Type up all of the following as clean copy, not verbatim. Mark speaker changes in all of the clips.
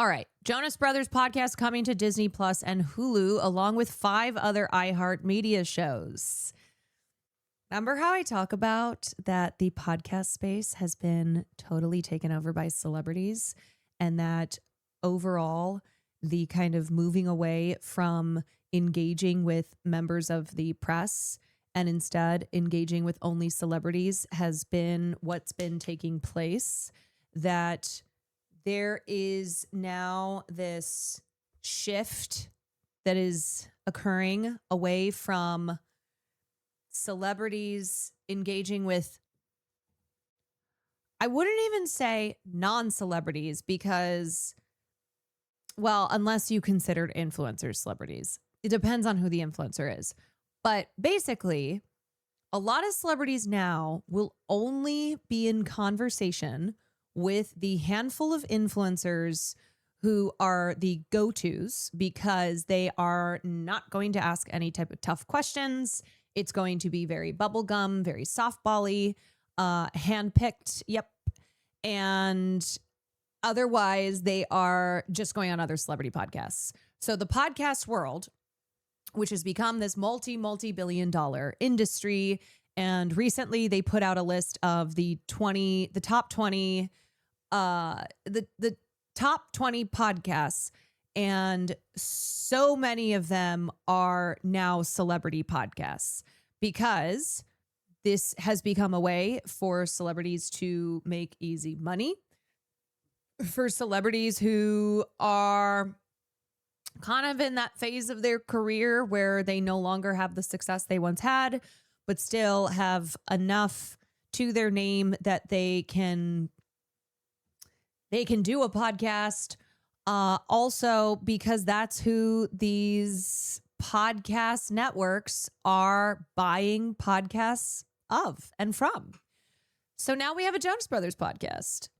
Speaker 1: All right. Jonas Brothers podcast coming to Disney Plus and Hulu, along with 5 other iHeartMedia shows. Remember how I talk about that the podcast space has been totally taken over by celebrities, and that overall the kind of moving away from engaging with members of the press and instead engaging with only celebrities has been what's been taking place? That there is now this shift that is occurring away from celebrities engaging with, I wouldn't even say non-celebrities, because, well, unless you considered influencers celebrities, it depends on who the influencer is. But basically, a lot of celebrities now will only be in conversation with the handful of influencers who are the go-tos, because they are not going to ask any type of tough questions. It's going to be very bubblegum, very softball-y, handpicked. Yep. And otherwise, they are just going on other celebrity podcasts. So the podcast world, which has become this multi-billion dollar industry. And recently they put out a list of the top 20 podcasts. And so many of them are now celebrity podcasts, because this has become a way for celebrities to make easy money, for celebrities who are kind of in that phase of their career where they no longer have the success they once had, but still have enough to their name that they can do a podcast. Also, because that's who these podcast networks are buying podcasts of and from. So now we have a Jonas Brothers podcast.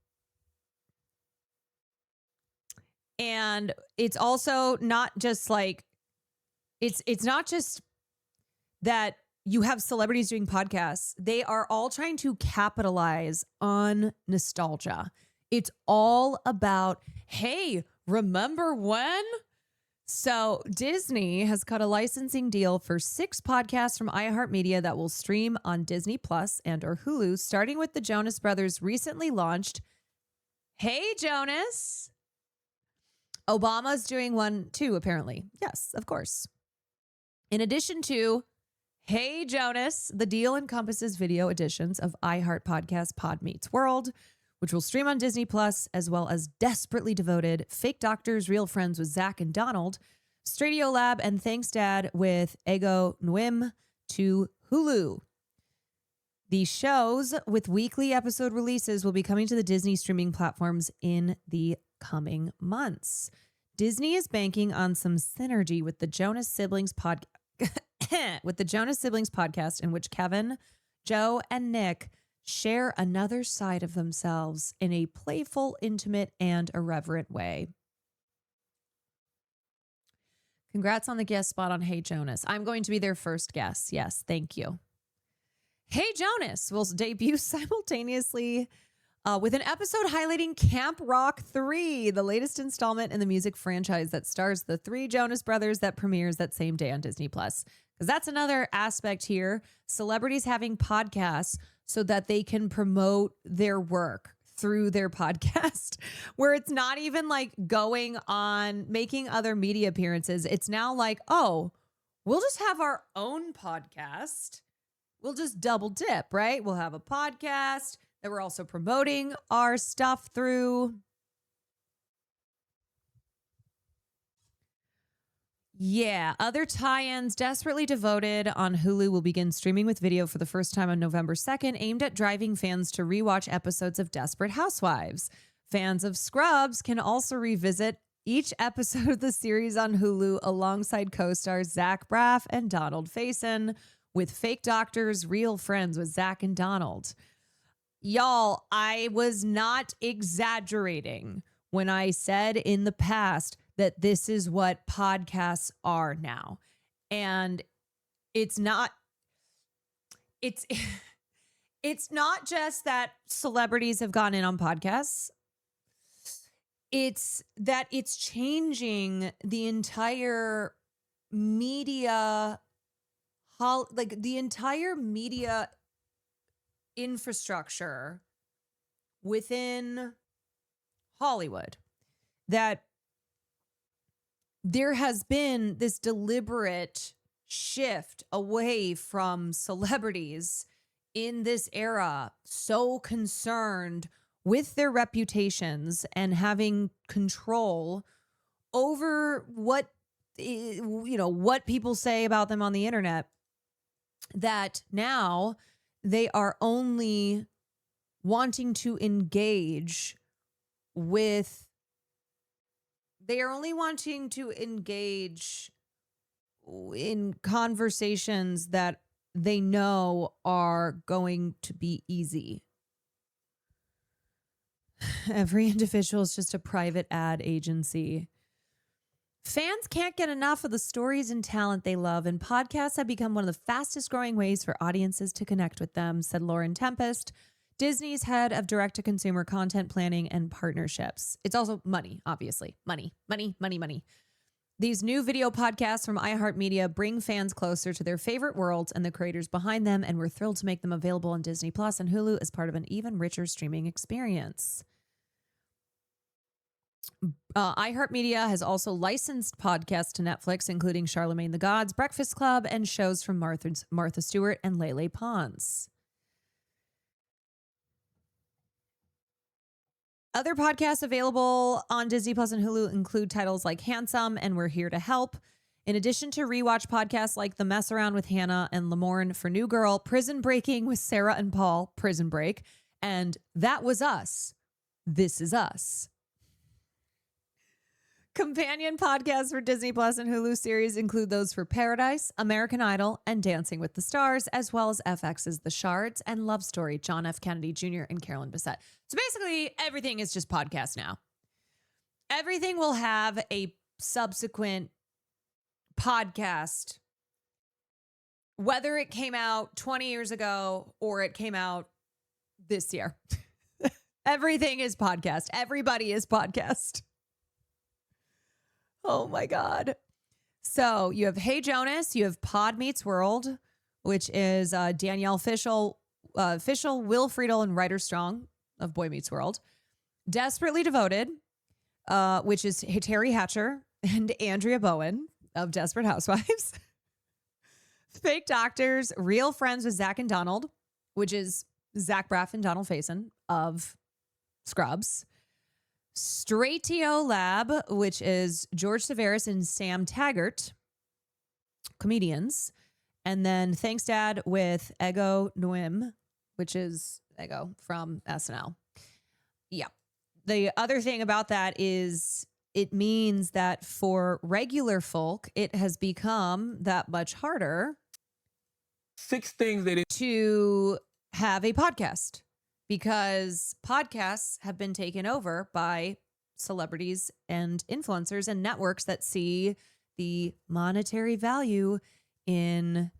Speaker 1: And it's also not just like, it's not just that you have celebrities doing podcasts. They are all trying to capitalize on nostalgia. It's all about, hey, remember when? So Disney has cut a licensing deal for 6 podcasts from iHeartMedia that will stream on Disney Plus and or Hulu, starting with the Jonas Brothers' recently launched Hey Jonas. Obama's doing one too, apparently. Yes, of course. In addition to Hey Jonas, the deal encompasses video editions of iHeart Podcast Pod Meets World, which will stream on Disney Plus, as well as Desperately Devoted, Fake Doctors, Real Friends with Zach and Donald, Stradio Lab, and Thanks Dad with Ego Nwim to Hulu. The shows with weekly episode releases will be coming to the Disney streaming platforms in the coming months. Disney is banking on some synergy with the Jonas Siblings podcast, in which Kevin, Joe, and Nick share another side of themselves in a playful, intimate, and irreverent way. Congrats on the guest spot on Hey Jonas. I'm going to be their first guest. Yes, thank you. Hey Jonas will debut simultaneously with an episode highlighting Camp Rock 3, the latest installment in the music franchise that stars the 3 Jonas Brothers, that premieres that same day on Disney Plus. Because that's another aspect here. Celebrities having podcasts so that they can promote their work through their podcast, where it's not even like going on making other media appearances. It's now like, oh, we'll just have our own podcast. We'll just double dip, right? We'll have a podcast that we're also promoting our stuff through. Yeah, other tie-ins. Desperately Devoted on Hulu will begin streaming with video for the first time on November 2nd, aimed at driving fans to rewatch episodes of Desperate Housewives. Fans of Scrubs can also revisit each episode of the series on Hulu alongside co-stars Zach Braff and Donald Faison, with Fake Doctors, Real Friends with Zach and Donald. Y'all, I was not exaggerating when I said in the past that this is what podcasts are now. And it's not just that celebrities have gone in on podcasts. it's that it's changing the entire media, like the entire media infrastructure within Hollywood, that there has been this deliberate shift away from celebrities in this era, so concerned with their reputations and having control over what people say about them on the internet, that now they are only wanting to engage with they are only wanting to engage in conversations that they know are going to be easy. Every individual is just a private ad agency. Fans can't get enough of the stories and talent they love, and podcasts have become one of the fastest growing ways for audiences to connect with them, said Lauren Tempest, Disney's head of direct-to-consumer content planning and partnerships. It's also money, obviously. Money. These new video podcasts from iHeartMedia bring fans closer to their favorite worlds and the creators behind them, and we're thrilled to make them available on Disney Plus and Hulu as part of an even richer streaming experience. iHeartMedia has also licensed podcasts to Netflix, including Charlemagne the God's Breakfast Club and shows from Martha Stewart and Lele Pons. Other podcasts available on Disney Plus and Hulu include titles like Handsome and We're Here to Help. In addition to rewatch podcasts like The Mess Around with Hannah and Lamorne for New Girl, Prison Breaking with Sarah and Paul, Prison Break, and That Was Us, This Is Us. Companion podcasts for Disney Plus and Hulu series include those for Paradise, American Idol, and Dancing with the Stars, as well as FX's The Shards and Love Story, John F. Kennedy Jr. and Carolyn Bessette. So basically, everything is just podcast now. Everything will have a subsequent podcast, whether it came out 20 years ago or it came out this year. Everything is podcast. Everybody is podcast. Oh my God. So you have Hey Jonas, you have Pod Meets World, which is Danielle Fishel, Will Friedle, and Ryder Strong of Boy Meets World. Desperately Devoted, which is Terry Hatcher and Andrea Bowen of Desperate Housewives. Fake Doctors, Real Friends with Zach and Donald, which is Zach Braff and Donald Faison of Scrubs. Straight to Lab, which is George Severus and Sam Taggart, comedians. And then Thanks Dad with Ego Noim, which is Ego from SNL. Yeah. The other thing about that is it means that for regular folk, it has become that much harder
Speaker 2: 6 things they didn't
Speaker 1: to have a podcast, because podcasts have been taken over by celebrities and influencers and networks that see the monetary value in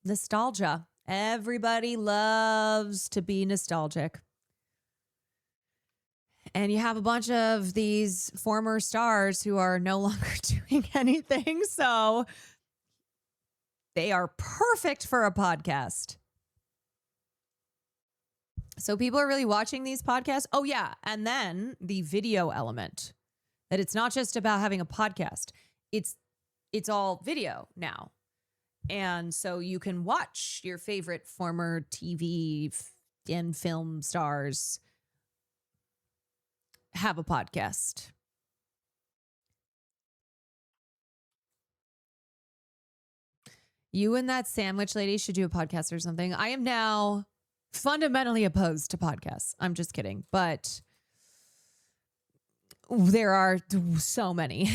Speaker 1: nostalgia. Everybody loves to be nostalgic. And you have a bunch of these former stars who are no longer doing anything, so they are perfect for a podcast. So people are really watching these podcasts. Oh, yeah. And then the video element, that it's not just about having a podcast. It's all video now. And so you can watch your favorite former TV and film stars have a podcast. You and that sandwich lady should do a podcast or something. I am now fundamentally opposed to podcasts. I'm just kidding. But there are so many.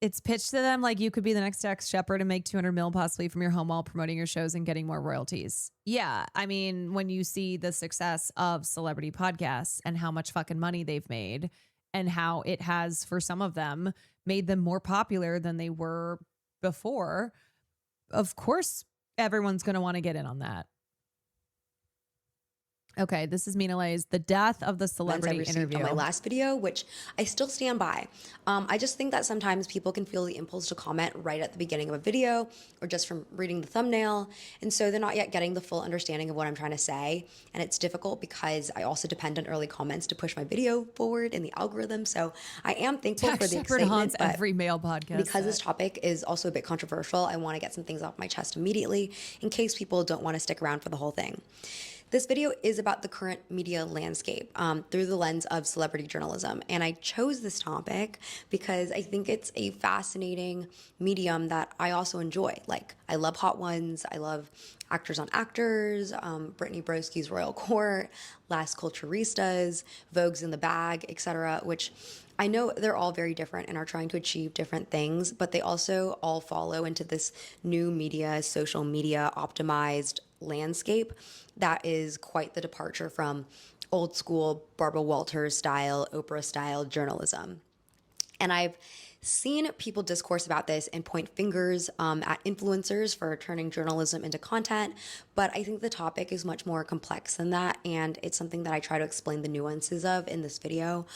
Speaker 1: It's pitched to them like you could be the next Dax Shepard and make 200 mil possibly from your home while promoting your shows and getting more royalties. Yeah. I mean, when you see the success of celebrity podcasts and how much fucking money they've made and how it has, for some of them, made them more popular than they were before, of course, everyone's going to want to get in on that. Okay, this is Mina Lay's The Death of the Celebrity
Speaker 3: I received
Speaker 1: Interview.
Speaker 3: on my last video, which I still stand by. I just think that sometimes people can feel the impulse to comment right at the beginning of a video or just from reading the thumbnail. And so they're not yet getting the full understanding of what I'm trying to say. And it's difficult because I also depend on early comments to push my video forward in the algorithm. So I am thankful for the
Speaker 1: Shepard
Speaker 3: excitement,
Speaker 1: haunts every male podcast.
Speaker 3: because this topic is also a bit controversial, I want to get some things off my chest immediately in case people don't want to stick around for the whole thing. This video is about the current media landscape through the lens of celebrity journalism. And I chose this topic because I think it's a fascinating medium that I also enjoy. Like, I love Hot Ones. I love Actors on Actors, Brittany Broski's Royal Court, Las Culturistas, Vogue's in the Bag, etc., which I know they're all very different and are trying to achieve different things, but they also all follow into this new media, social media optimized landscape that is quite the departure from old school Barbara Walters style, Oprah style journalism. And I've seen people discourse about this and point fingers at influencers for turning journalism into content, but I think the topic is much more complex than that, and it's something that I try to explain the nuances of in this video,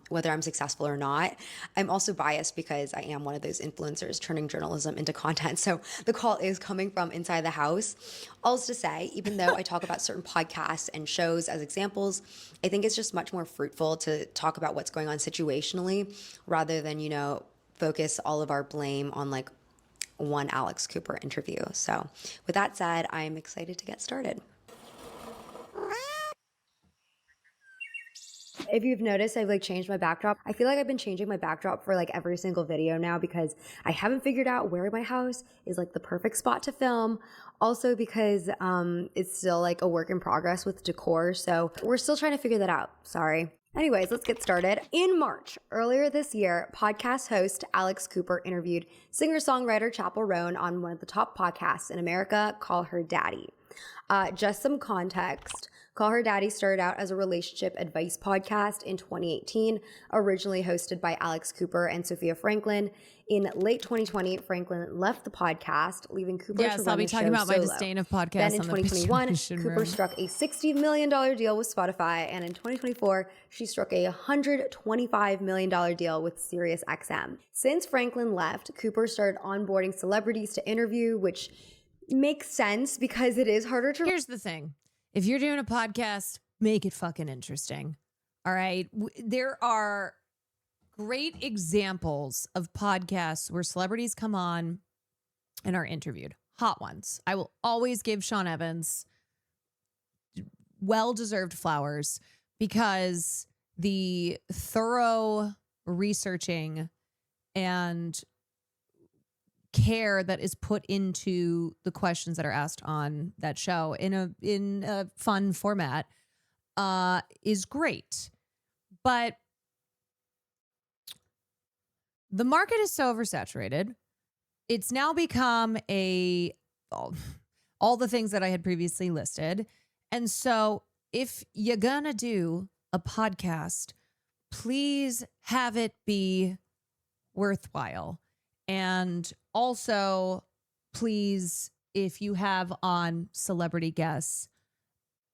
Speaker 3: whether I'm successful or not. I'm also biased because I am one of those influencers turning journalism into content, so the call is coming from inside the house. All's to say, even though I talk about certain podcasts and shows as examples, I think it's just much more fruitful to talk about what's going on situationally rather than, focus all of our blame on like one Alex Cooper interview. So with that said, I'm excited to get started. If you've noticed, I've changed my backdrop. I feel like I've been changing my backdrop for every single video now because I haven't figured out where my house is the perfect spot to film. Also because it's still a work in progress with decor. So we're still trying to figure that out. Sorry. Anyways, let's get started. In March, earlier this year, podcast host Alex Cooper interviewed singer-songwriter Chappell Roan on one of the top podcasts in America, Call Her Daddy. Just some context. Call Her Daddy started out as a relationship advice podcast in 2018, originally hosted by Alex Cooper and Sophia Franklin. In late 2020, Franklin left the podcast, leaving Cooper to run
Speaker 1: I'll be
Speaker 3: the
Speaker 1: talking
Speaker 3: show
Speaker 1: about my
Speaker 3: solo.
Speaker 1: disdain of podcasts.
Speaker 3: Then in
Speaker 1: on the
Speaker 3: 2021,
Speaker 1: Distribution
Speaker 3: Cooper
Speaker 1: Room.
Speaker 3: struck a $60 million deal with Spotify, and in 2024, she struck a $125 million deal with SiriusXM. Since Franklin left, Cooper started onboarding celebrities to interview, which makes sense because it is harder to...
Speaker 1: Here's the thing. If you're doing a podcast, make it fucking interesting. All right. There are great examples of podcasts where celebrities come on and are interviewed. Hot Ones. I will always give Sean Evans well-deserved flowers because the thorough researching and care that is put into the questions that are asked on that show in a fun format is great. But the market is so oversaturated. It's now become all the things that I had previously listed. And so if you're gonna do a podcast, please have it be worthwhile. And also, please, if you have on celebrity guests,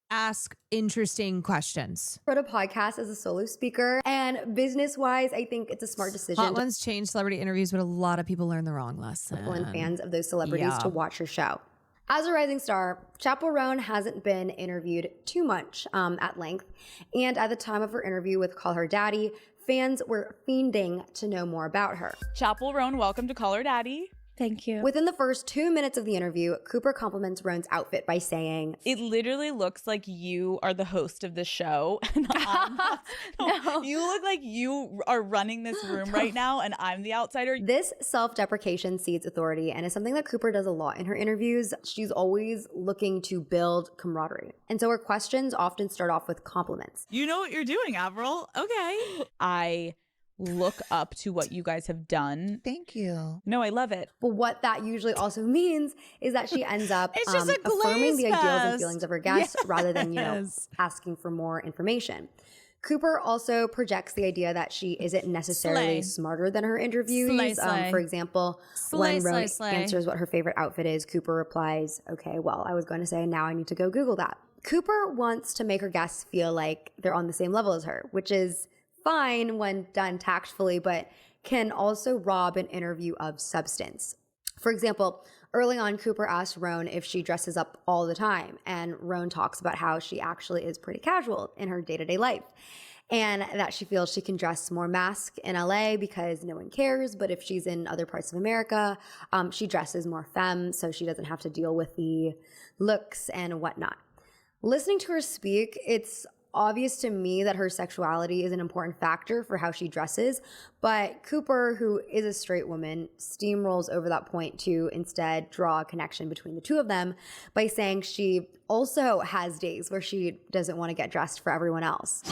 Speaker 1: ask interesting questions.
Speaker 3: Wrote a podcast as a solo speaker, and business-wise, I think it's a smart decision.
Speaker 1: Hot Ones changed celebrity interviews, but a lot of people learned the wrong lesson.
Speaker 3: And fans of those celebrities to watch your show. As a rising star, Chappell Roan hasn't been interviewed too much at length, and at the time of her interview with Call Her Daddy, fans were fiending to know more about her.
Speaker 4: Chappell Roan, welcome to Call Her Daddy.
Speaker 5: Thank you.
Speaker 3: Within the first 2 minutes of the interview, Cooper compliments Roan's outfit by saying,
Speaker 4: It literally looks like you are the host of the show. And
Speaker 5: No.
Speaker 4: You look like you are running this room right now, and I'm the outsider.
Speaker 3: This self-deprecation seeds authority and is something that Cooper does a lot in her interviews. She's always looking to build camaraderie. And so her questions often start off with compliments.
Speaker 4: You know what you're doing, Avril. Okay. I look up to what you guys have done.
Speaker 5: Thank you.
Speaker 4: No, I love it.
Speaker 3: But what that usually also means is that she ends up
Speaker 1: It's just a
Speaker 3: affirming the
Speaker 1: glaze
Speaker 3: ideals and
Speaker 1: fest.
Speaker 3: feelings of her guests rather than,
Speaker 1: Yes.
Speaker 3: asking for more information. Cooper also projects the idea that she isn't necessarily
Speaker 1: Slay.
Speaker 3: smarter than her interviewees.
Speaker 1: Slay.
Speaker 3: For example,
Speaker 1: Slay,
Speaker 3: when Roan
Speaker 1: slay.
Speaker 3: answers what her favorite outfit is, Cooper replies, okay, well, I was going to say now I need to go Google that. Cooper wants to make her guests feel like they're on the same level as her, which is fine when done tactfully, but can also rob an interview of substance. For example, early on, Cooper asked Roan if she dresses up all the time, and Roan talks about how she actually is pretty casual in her day-to-day life, and that she feels she can dress more mask in LA because no one cares, but if she's in other parts of America, she dresses more femme, so she doesn't have to deal with the looks and whatnot. Listening to her speak, it's obvious to me that her sexuality is an important factor for how she dresses, but Cooper, who is a straight woman, steamrolls over that point to instead draw a connection between the two of them by saying she also has days where she doesn't want to get dressed for everyone else.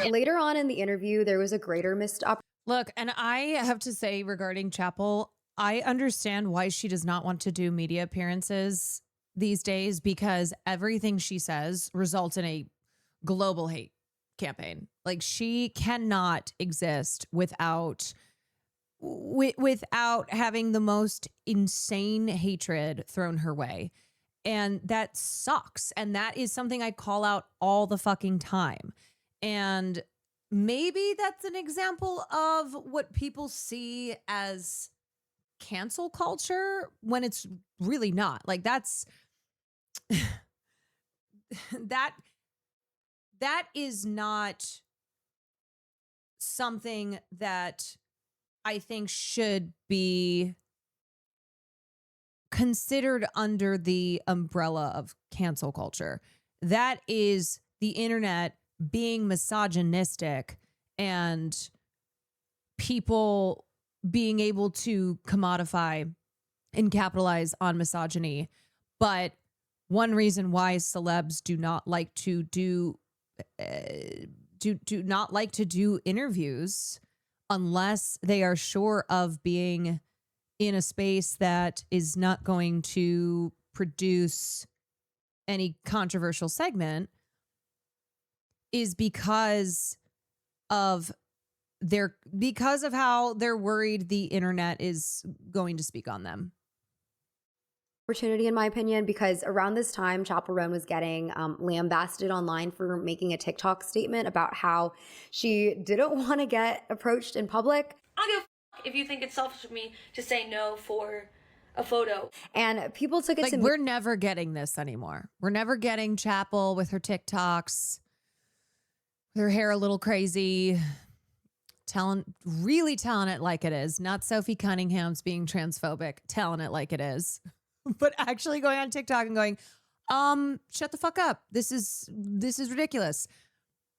Speaker 3: Later on in the interview, there was a greater missed opportunity.
Speaker 1: Look, and I have to say regarding Chapel, I understand why she does not want to do media appearances these days, because everything she says results in a global hate campaign. Like, she cannot exist without having the most insane hatred thrown her way. And that sucks. And that is something I call out all the fucking time. And maybe that's an example of what people see as cancel culture when it's really not. Like, that's that is not something that I think should be considered under the umbrella of cancel culture. That is the internet being misogynistic and people being able to commodify and capitalize on misogyny. But one reason why celebs do not like to do interviews unless they are sure of being in a space that is not going to produce any controversial segment is because of how they're worried the internet is going to speak on them.
Speaker 3: Opportunity, in my opinion, because around this time, Chappell Roan was getting lambasted online for making a TikTok statement about how she didn't want to get approached in public.
Speaker 6: I don't give a fuck if you think it's selfish of me to say no for a photo.
Speaker 3: And people took it
Speaker 1: Like,
Speaker 3: to
Speaker 1: we're never getting this anymore. We're never getting Chappell with her TikToks, with her hair a little crazy, really telling it like it is. Not Sophie Cunningham's being transphobic, telling it like it is. But actually going on TikTok and going, shut the fuck up. This is ridiculous.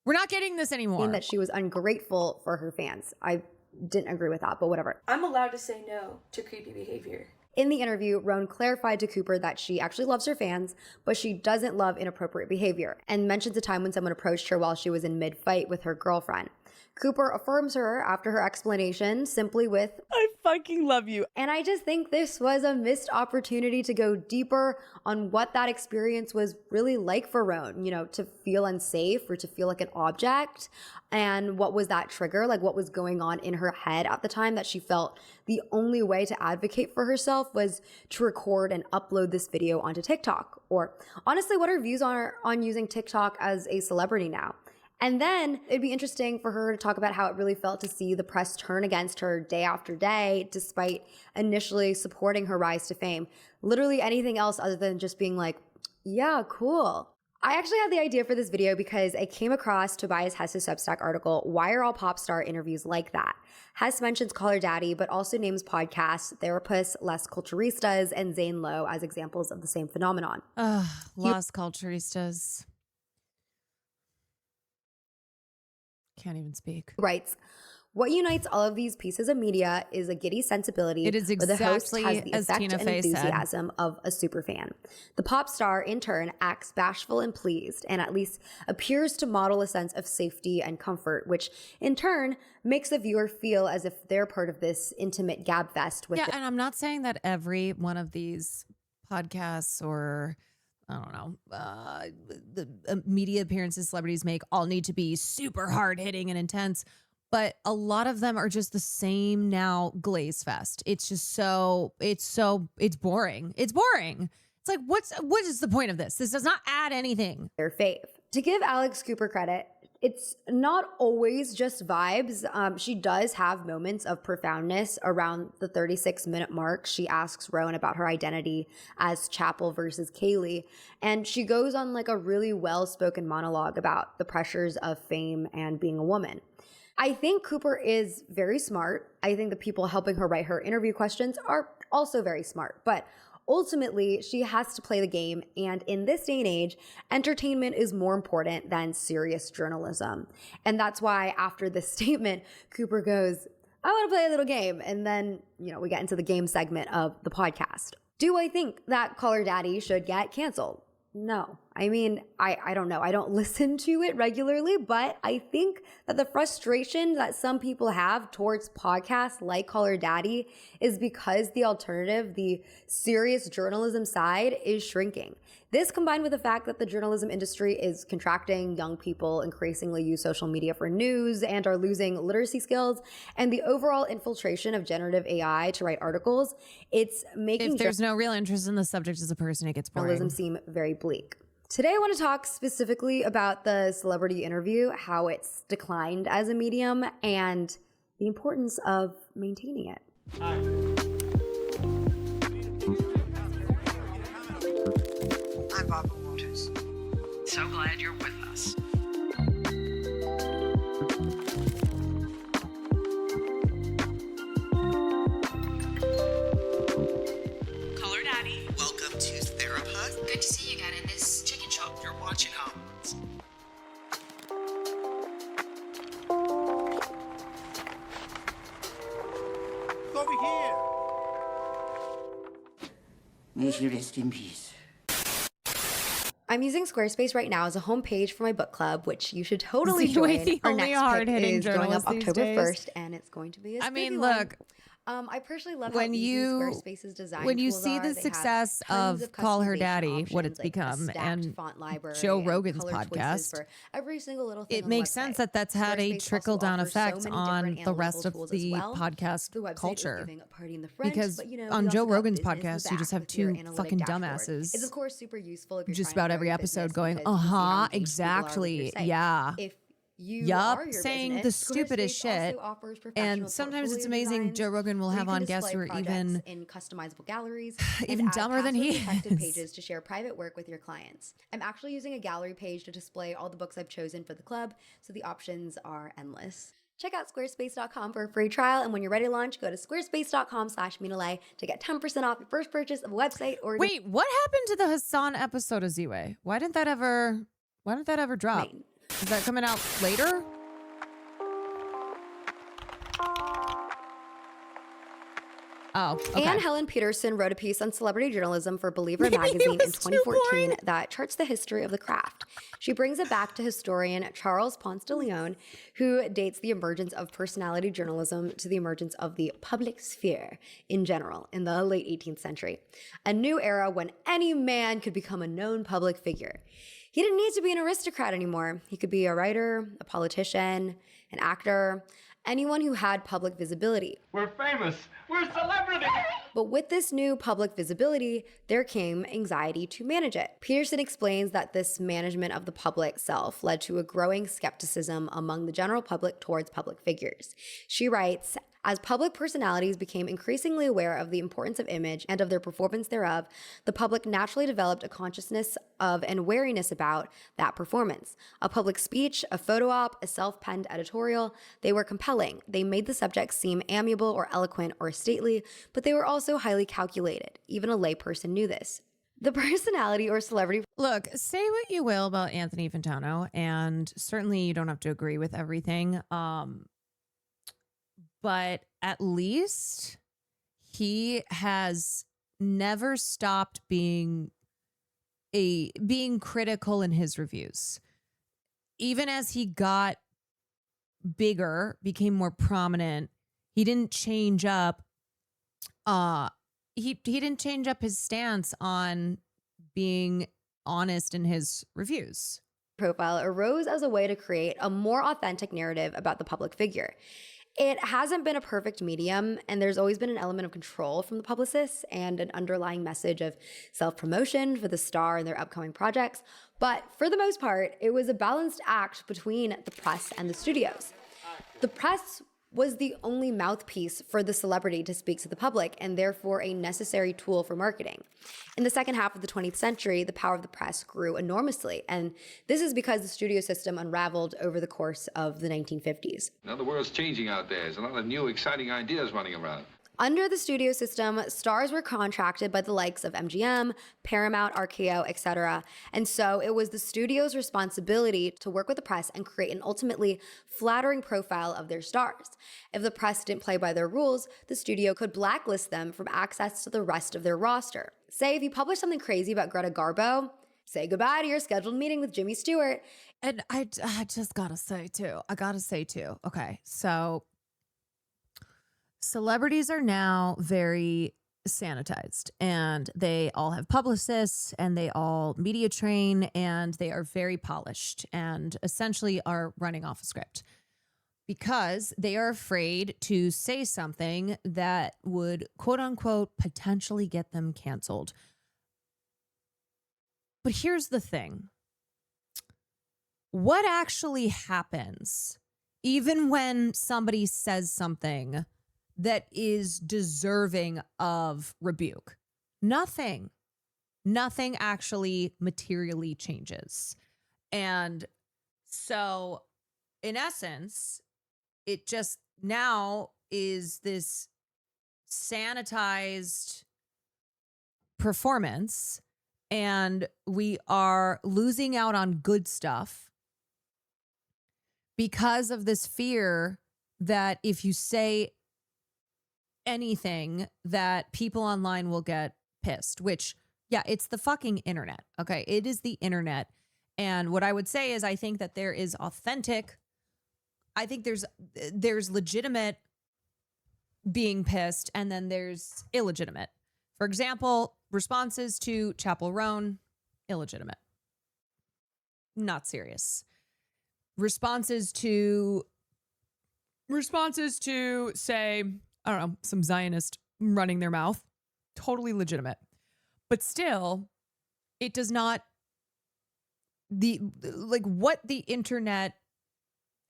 Speaker 1: We're not getting this anymore.
Speaker 3: that she was ungrateful for her fans. I didn't agree with that, but whatever.
Speaker 6: I'm allowed to say no to creepy behavior.
Speaker 3: In the interview, Roan clarified to Cooper that she actually loves her fans, but she doesn't love inappropriate behavior, and mentions a time when someone approached her while she was in mid-fight with her girlfriend. Cooper affirms her after her explanation simply with,
Speaker 4: I fucking love you.
Speaker 3: and I just think this was a missed opportunity to go deeper on what that experience was really like for Roan, to feel unsafe or to feel like an object. And what was that trigger? Like, what was going on in her head at the time that she felt the only way to advocate for herself was to record and upload this video onto TikTok? Or honestly, what her views are on using TikTok as a celebrity now. And then it'd be interesting for her to talk about how it really felt to see the press turn against her day after day, despite initially supporting her rise to fame. Literally anything else other than just being like, yeah, cool. I actually had the idea for this video because I came across Tobias Hess's Substack article, Why Are All Pop Star Interviews Like That? Hess mentions Call Her Daddy, but also names podcasts, therapists, Les Culturistas, and Zane Lowe as examples of the same phenomenon.
Speaker 1: Las Culturistas. Can't even speak.
Speaker 3: Writes, what unites all of these pieces of media is a giddy sensibility
Speaker 1: It is
Speaker 3: where the host
Speaker 1: exactly
Speaker 3: has the
Speaker 1: as
Speaker 3: effect
Speaker 1: Tina
Speaker 3: and
Speaker 1: Fey said.
Speaker 3: enthusiasm of a superfan. The pop star, in turn, acts bashful and pleased, and at least appears to model a sense of safety and comfort, which in turn makes the viewer feel as if they're part of this intimate gab fest with
Speaker 1: And I'm not saying that every one of these podcasts or I don't know, the media appearances celebrities make all need to be super hard hitting and intense. But a lot of them are just the same now glaze fest. It's just it's boring. It's boring. It's like, what is the point of this? This does not add anything.
Speaker 3: Their fave. To give Alex Cooper credit, it's not always just vibes. She does have moments of profoundness. Around the 36-minute mark, she asks Rowan about her identity as Chapel versus Kaylee, and she goes on like a really well-spoken monologue about the pressures of fame and being a woman. I think Cooper is very smart. I think the people helping her write her interview questions are also very smart, but ultimately, she has to play the game, and in this day and age, entertainment is more important than serious journalism. And that's why after this statement, Cooper goes, I want to play a little game. And then, we get into the game segment of the podcast. Do I think that Call Her Daddy should get canceled? No. I mean, I don't know. I don't listen to it regularly, but I think that the frustration that some people have towards podcasts like Call Her Daddy is because the alternative, the serious journalism side, is shrinking. This combined with the fact that the journalism industry is contracting, young people increasingly use social media for news and are losing literacy skills, and the overall infiltration of generative AI to write articles, it's making
Speaker 1: If there's no real interest in the subject as a person, it gets boring.
Speaker 3: journalism seem very bleak. Today, I want to talk specifically about the celebrity interview, how it's declined as a medium, and the importance of maintaining it.
Speaker 7: I'm Barbara Waters. So glad you're with us. Call Her Daddy. Welcome to Therapod. Good to see you again in this chicken shop. You're watching Homes.
Speaker 8: Over here.
Speaker 7: May she rest in peace.
Speaker 3: I'm using Squarespace right now as a homepage for my book club, which you should totally
Speaker 1: Is Ziwe
Speaker 3: join.
Speaker 1: the
Speaker 3: Our
Speaker 1: only
Speaker 3: next pick
Speaker 1: hard-hitting
Speaker 3: is going up
Speaker 1: journalist these
Speaker 3: October
Speaker 1: days?
Speaker 3: 1st, and it's going to be a
Speaker 1: I mean,
Speaker 3: spooky one.
Speaker 1: look,
Speaker 3: I personally love
Speaker 1: when
Speaker 3: how easy
Speaker 1: you
Speaker 3: Squarespace's design
Speaker 1: when you
Speaker 3: tools
Speaker 1: see
Speaker 3: are.
Speaker 1: the
Speaker 3: They have
Speaker 1: success
Speaker 3: tons
Speaker 1: of Call Her
Speaker 3: customization
Speaker 1: Daddy, what
Speaker 3: options,
Speaker 1: it's
Speaker 3: like a
Speaker 1: become,
Speaker 3: stacked
Speaker 1: and
Speaker 3: font library
Speaker 1: Joe
Speaker 3: and
Speaker 1: Rogan's
Speaker 3: color choices
Speaker 1: podcast,
Speaker 3: for every single little thing
Speaker 1: it
Speaker 3: on the
Speaker 1: makes
Speaker 3: website.
Speaker 1: sense that that's had a
Speaker 3: Squarespace also
Speaker 1: trickle-down
Speaker 3: offers so
Speaker 1: effect
Speaker 3: many
Speaker 1: on
Speaker 3: different
Speaker 1: the rest
Speaker 3: analytical
Speaker 1: of
Speaker 3: tools as
Speaker 1: the
Speaker 3: well.
Speaker 1: podcast
Speaker 3: The website
Speaker 1: culture.
Speaker 3: is giving a party in the front,
Speaker 1: Because
Speaker 3: but,
Speaker 1: on
Speaker 3: we
Speaker 1: Joe
Speaker 3: also got
Speaker 1: Rogan's
Speaker 3: business in the
Speaker 1: podcast, you just
Speaker 3: back
Speaker 1: have
Speaker 3: with your
Speaker 1: two
Speaker 3: analytic
Speaker 1: fucking
Speaker 3: dashboard.
Speaker 1: dumbasses
Speaker 3: It's of course super useful if you're
Speaker 1: just
Speaker 3: trying
Speaker 1: about
Speaker 3: to
Speaker 1: every
Speaker 3: grow your
Speaker 1: episode
Speaker 3: business
Speaker 1: going,
Speaker 3: because you can see how engaged people are with
Speaker 1: exactly,
Speaker 3: your site.
Speaker 1: yeah.
Speaker 3: If you
Speaker 1: Yup,
Speaker 3: are your
Speaker 1: saying
Speaker 3: business,
Speaker 1: the stupidest
Speaker 3: Squarespace
Speaker 1: shit.
Speaker 3: also offers professional
Speaker 1: And sometimes it's
Speaker 3: portfolio
Speaker 1: amazing
Speaker 3: designs
Speaker 1: Joe Rogan will
Speaker 3: where you
Speaker 1: have
Speaker 3: can
Speaker 1: on guests who
Speaker 3: display
Speaker 1: are
Speaker 3: projects
Speaker 1: even
Speaker 3: in customizable galleries
Speaker 1: even
Speaker 3: and add
Speaker 1: dumber than he
Speaker 3: password-protected
Speaker 1: is.
Speaker 3: pages to share private work with your clients. I'm actually using a gallery page to display all the books I've chosen for the club, so the options are endless. Check out squarespace.com for a free trial, and when you're ready to launch, go to squarespace.com/Minalay to get 10% off your first purchase of a website or
Speaker 1: Wait, what happened to the Hassan episode of Z-Way? Why didn't that ever drop?
Speaker 3: domain.
Speaker 1: Is that coming out later? Oh, okay.
Speaker 3: Anne Helen Peterson wrote a piece on celebrity journalism for Believer
Speaker 1: Maybe it
Speaker 3: magazine in
Speaker 1: was too
Speaker 3: 2014
Speaker 1: boring.
Speaker 3: that charts the history of the craft. She brings it back to historian Charles Ponce de Leon, who dates the emergence of personality journalism to the emergence of the public sphere in general in the late 18th century, a new era when any man could become a known public figure. He didn't need to be an aristocrat anymore. He could be a writer, a politician, an actor, anyone who had public visibility.
Speaker 8: We're famous. We're celebrities.
Speaker 3: But with this new public visibility, there came anxiety to manage it. Peterson explains that this management of the public self led to a growing skepticism among the general public towards public figures. She writes, as public personalities became increasingly aware of the importance of image and of their performance thereof, the public naturally developed a consciousness of and wariness about that performance. A public speech, a photo op, a self-penned editorial, they were compelling. They made the subject seem amiable or eloquent or stately, but they were also highly calculated. Even a layperson knew this. The personality or celebrity.
Speaker 1: Look, say what you will about Anthony Fantano, and certainly you don't have to agree with everything. But at least he has never stopped being critical in his reviews. Even as he got bigger, became more prominent, he didn't change up. He didn't change up his stance on being honest in his reviews.
Speaker 3: Profile arose as a way to create a more authentic narrative about the public figure. It hasn't been a perfect medium, and there's always been an element of control from the publicists and an underlying message of self-promotion for the star and their upcoming projects. But for the most part, it was a balanced act between the press and the studios. The press was the only mouthpiece for the celebrity to speak to the public, and therefore a necessary tool for marketing. In the second half of the 20th century, the power of the press grew enormously, and this is because the studio system unraveled over the course of the 1950s.
Speaker 9: Now the world's changing out there. There's a lot of new, exciting ideas running around.
Speaker 3: Under the studio system, stars were contracted by the likes of MGM, Paramount, RKO, etc. And so it was the studio's responsibility to work with the press and create an ultimately flattering profile of their stars. If the press didn't play by their rules, the studio could blacklist them from access to the rest of their roster. Say if you publish something crazy about Greta Garbo, say goodbye to your scheduled meeting with Jimmy Stewart.
Speaker 1: And I just gotta say too, okay, so celebrities are now very sanitized, and they all have publicists, and they all media train, and they are very polished and essentially are running off a script because they are afraid to say something that would, quote unquote, potentially get them canceled. But here's the thing. What actually happens even when somebody says something that is deserving of rebuke? Nothing actually materially changes. And so in essence, it just now is this sanitized performance, and we are losing out on good stuff because of this fear that if you say anything that people online will get pissed, which, yeah, it's the fucking internet. Okay. It is the internet. And what I would say is I think that there is I think there's legitimate being pissed, and then there's illegitimate. For example, responses to Chappell Roan, illegitimate. Not serious. Responses to say, I don't know, some Zionist running their mouth, totally legitimate. But still, it does not,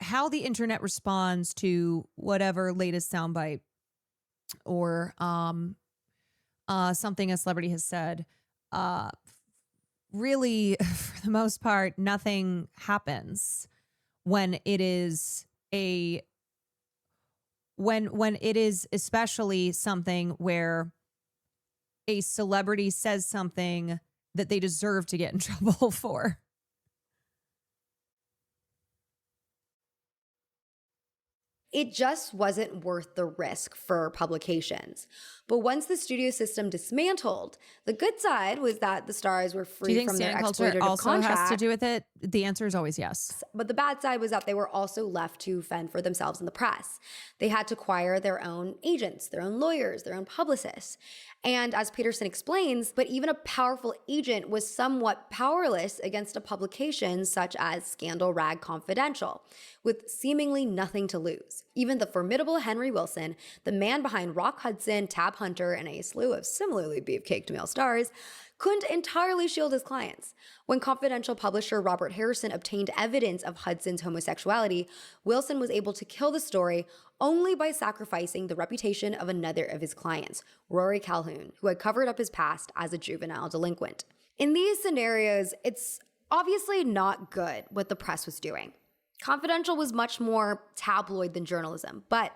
Speaker 1: how the internet responds to whatever latest soundbite or something a celebrity has said, really, for the most part, nothing happens when it is when it is especially something where a celebrity says something that they deserve to get in trouble for.
Speaker 3: It just wasn't worth the risk for publications. But once the studio system dismantled, the good side was that the stars were free from their exploitative
Speaker 1: also
Speaker 3: contract.
Speaker 1: has to do with it? The answer is always yes.
Speaker 3: But the bad side was that they were also left to fend for themselves in the press. They had to acquire their own agents, their own lawyers, their own publicists. And as Peterson explains, but even a powerful agent was somewhat powerless against a publication such as Scandal Rag Confidential, with seemingly nothing to lose. Even the formidable Henry Wilson, the man behind Rock Hudson, Tab Hunter, and a slew of similarly beefcaked male stars, couldn't entirely shield his clients. When Confidential publisher Robert Harrison obtained evidence of Hudson's homosexuality, Wilson was able to kill the story only by sacrificing the reputation of another of his clients, Rory Calhoun, who had covered up his past as a juvenile delinquent. In these scenarios, it's obviously not good what the press was doing. Confidential was much more tabloid than journalism, but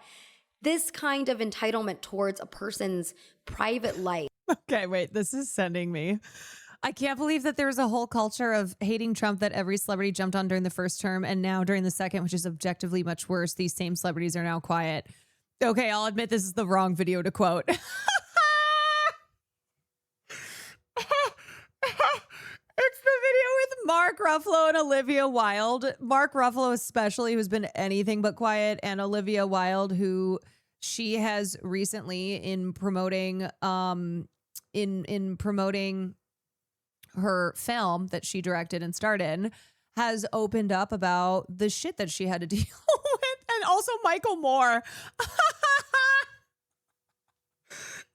Speaker 3: this kind of entitlement towards a person's private life.
Speaker 1: Okay, wait, this is sending me. I can't believe that there was a whole culture of hating Trump that every celebrity jumped on during the first term, and now during the second, which is objectively much worse, these same celebrities are now quiet. Okay, I'll admit this is the wrong video to quote. It's the video with Mark Ruffalo and Olivia Wilde. Mark Ruffalo especially, who's been anything but quiet, and Olivia Wilde, who she has recently in promoting in promoting her film that she directed and starred in, has opened up about the shit that she had to deal with. And also Michael Moore.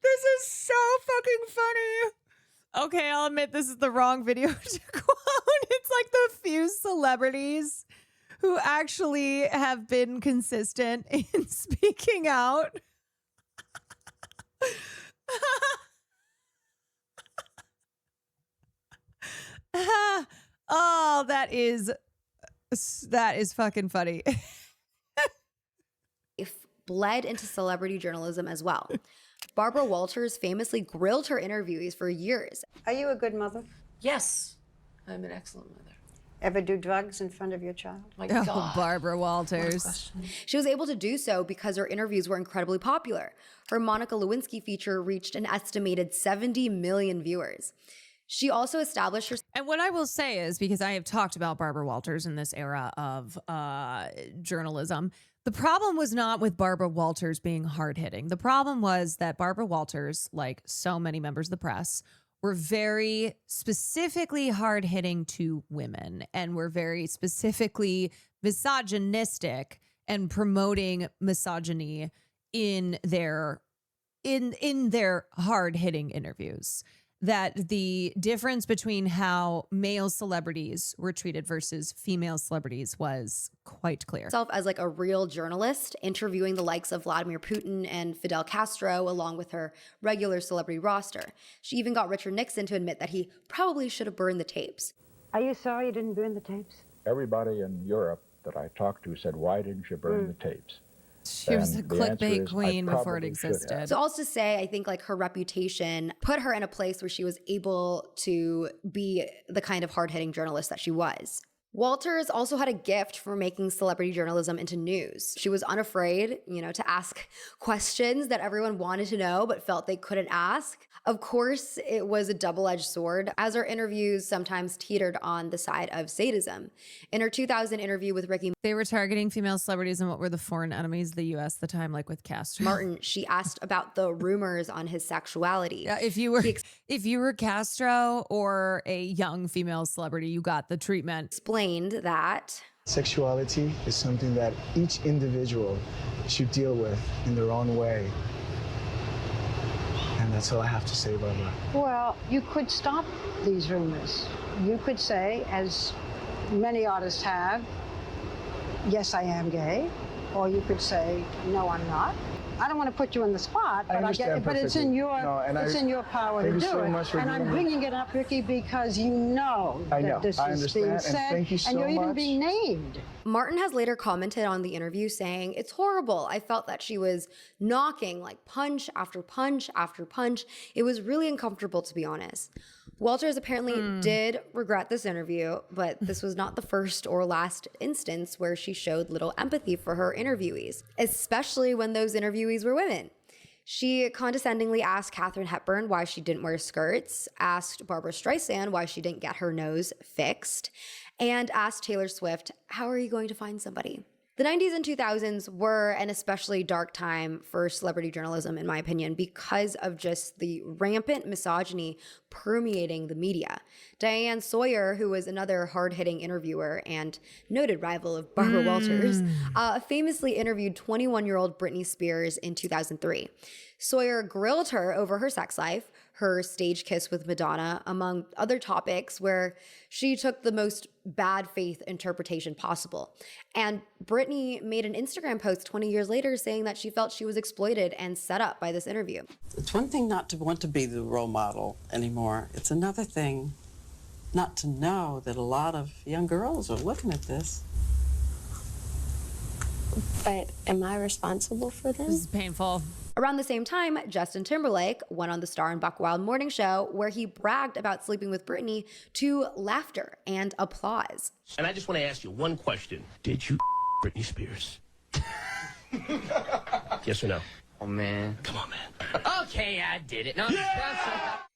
Speaker 1: This is so fucking funny. Okay, I'll admit this is the wrong video to quote. It's like the few celebrities who actually have been consistent in speaking out. Oh, that is fucking funny.
Speaker 3: Bled into celebrity journalism as well. Barbara Walters famously grilled her interviewees for years.
Speaker 10: Are you a good mother?
Speaker 6: Yes, I'm an excellent mother.
Speaker 10: Ever do drugs in front of your child?
Speaker 6: My
Speaker 1: Oh,
Speaker 6: God.
Speaker 1: Barbara
Speaker 6: What a
Speaker 1: Walters.
Speaker 6: question.
Speaker 3: She was able to do so because her interviews were incredibly popular. Her Monica Lewinsky feature reached an estimated 70 million viewers. She also established her.
Speaker 1: And what I will say is, because I have talked about Barbara Walters in this era of journalism, the problem was not with Barbara Walters being hard-hitting. The problem was that Barbara Walters, like so many members of the press, were very specifically hard-hitting to women and were very specifically misogynistic and promoting misogyny in their hard-hitting interviews. That the difference between how male celebrities were treated versus female celebrities was quite clear.
Speaker 3: Herself as like a real journalist, interviewing the likes of Vladimir Putin and Fidel Castro along with her regular celebrity roster. She even got Richard Nixon to admit that he probably should have burned the tapes.
Speaker 10: Are you sorry you didn't burn the tapes?
Speaker 11: Everybody in Europe that I talked to said, why didn't you burn the tapes?
Speaker 1: She was a
Speaker 11: And the answer
Speaker 1: clickbait
Speaker 11: is,
Speaker 1: queen
Speaker 11: I
Speaker 1: before it
Speaker 11: probably should have.
Speaker 1: existed.
Speaker 3: So also to say, I think like her reputation put her in a place where she was able to be the kind of hard-hitting journalist that she was. Walters also had a gift for making celebrity journalism into news. She was unafraid, to ask questions that everyone wanted to know but felt they couldn't ask. Of course, it was a double-edged sword, as her interviews sometimes teetered on the side of sadism. In her 2000 interview with Ricky
Speaker 1: They were targeting female celebrities, and what were the foreign enemies of the U.S. at the time, like with Castro?
Speaker 3: Martin, she asked about the rumors on his sexuality.
Speaker 1: Yeah, if you were Castro or a young female celebrity, you got the treatment.
Speaker 3: Explained that
Speaker 12: sexuality is something that each individual should deal with in their own way. And that's all I have to say, Barbara.
Speaker 10: Well, you could stop these rumors. You could say, as many artists have, yes, I am gay. Or you could say, no, I'm not. I don't want to put you on the spot, but it's in your power to do it. And I'm bringing it up, Ricky, because you know that this is being said, and you're even being named.
Speaker 3: Martin has later commented on the interview saying, "It's horrible. I felt that she was knocking like punch after punch after punch. It was really uncomfortable, to be honest." Walters apparently did regret this interview, but this was not the first or last instance where she showed little empathy for her interviewees, especially when those interviewees were women. She condescendingly asked Katharine Hepburn why she didn't wear skirts, asked Barbara Streisand why she didn't get her nose fixed, and asked Taylor Swift, "How are you going to find somebody?" The 90s and 2000s were an especially dark time for celebrity journalism, in my opinion, because of just the rampant misogyny permeating the media. Diane Sawyer, who was another hard-hitting interviewer and noted rival of Barbara Walters, famously interviewed 21-year-old Britney Spears in 2003. Sawyer grilled her over her sex life, her stage kiss with Madonna, among other topics where she took the most bad faith interpretation possible. And Britney made an Instagram post 20 years later saying that she felt she was exploited and set up by this interview.
Speaker 13: It's one thing not to want to be the role model anymore. It's another thing not to know that a lot of young girls are looking at this.
Speaker 5: But am I responsible for this?
Speaker 1: This is painful.
Speaker 3: Around the same time, Justin Timberlake went on the Star and Buck Wild morning show where he bragged about sleeping with Britney to laughter and applause.
Speaker 8: And I just want to ask you one question. Did you Britney Spears? Yes or no? Oh, man. Come on, man. Okay, I did it. No,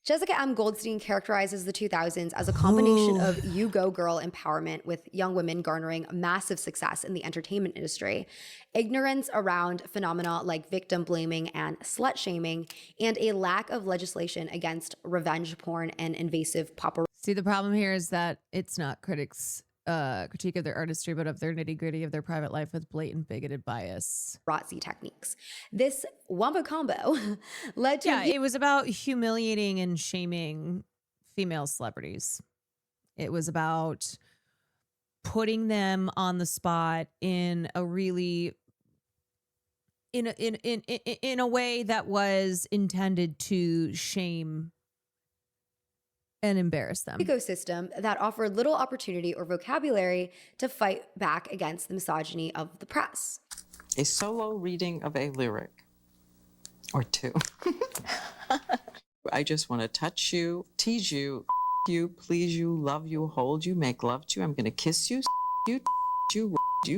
Speaker 3: Jessica M. Goldstein characterizes the 2000s as a combination of you go girl empowerment with young women garnering massive success in the entertainment industry, ignorance around phenomena like victim blaming and slut shaming, and a lack of legislation against revenge porn and invasive paparazzi.
Speaker 1: See, the problem here is that it's not critics critique of their artistry, but of their nitty gritty of their private life with blatant bigoted bias.
Speaker 3: ROTC techniques. This wombo combo led to
Speaker 1: it was about humiliating and shaming female celebrities. It was about putting them on the spot in a really in a way that was intended to shame and embarrass them.
Speaker 3: Ecosystem that offered little opportunity or vocabulary to fight back against the misogyny of the press.
Speaker 13: A solo reading of a lyric or two. I just want to touch you, tease you, you, please you, love you, hold you, make love to you. I'm going to kiss you, you,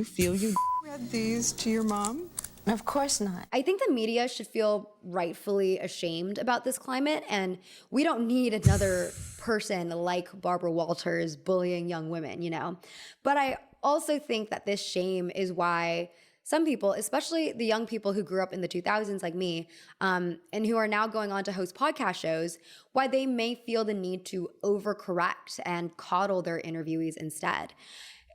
Speaker 13: feel you. Read these to your mom?
Speaker 5: Of course not.
Speaker 3: I think the media should feel rightfully ashamed about this climate, and we don't need another person like Barbara Walters bullying young women, you know? But I also think that this shame is why some people, especially the young people who grew up in the 2000s like me, and who are now going on to host podcast shows, why they may feel the need to overcorrect and coddle their interviewees instead.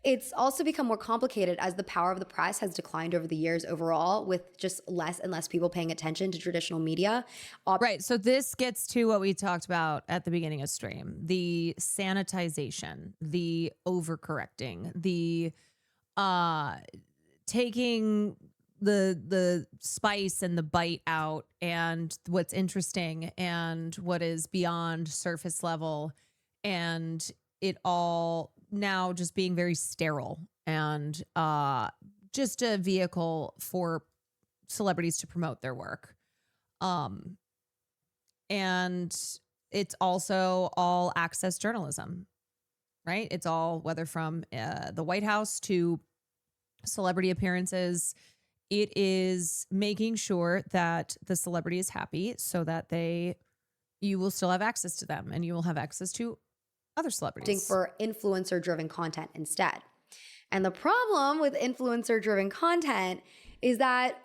Speaker 3: It's also become more complicated as the power of the press has declined over the years overall, with just less and less people paying attention to traditional media.
Speaker 1: Right. So this gets to what we talked about at the beginning of stream, the sanitization, the overcorrecting, the taking the spice and the bite out, and what's interesting and what is beyond surface level, and it all now just being very sterile and just a vehicle for celebrities to promote their work. And it's also all access journalism, right? It's all, whether from the White House to celebrity appearances, it is making sure that the celebrity is happy so that you will still have access to them, and you will have access to other celebrities
Speaker 3: for influencer-driven content instead. And the problem with influencer-driven content is that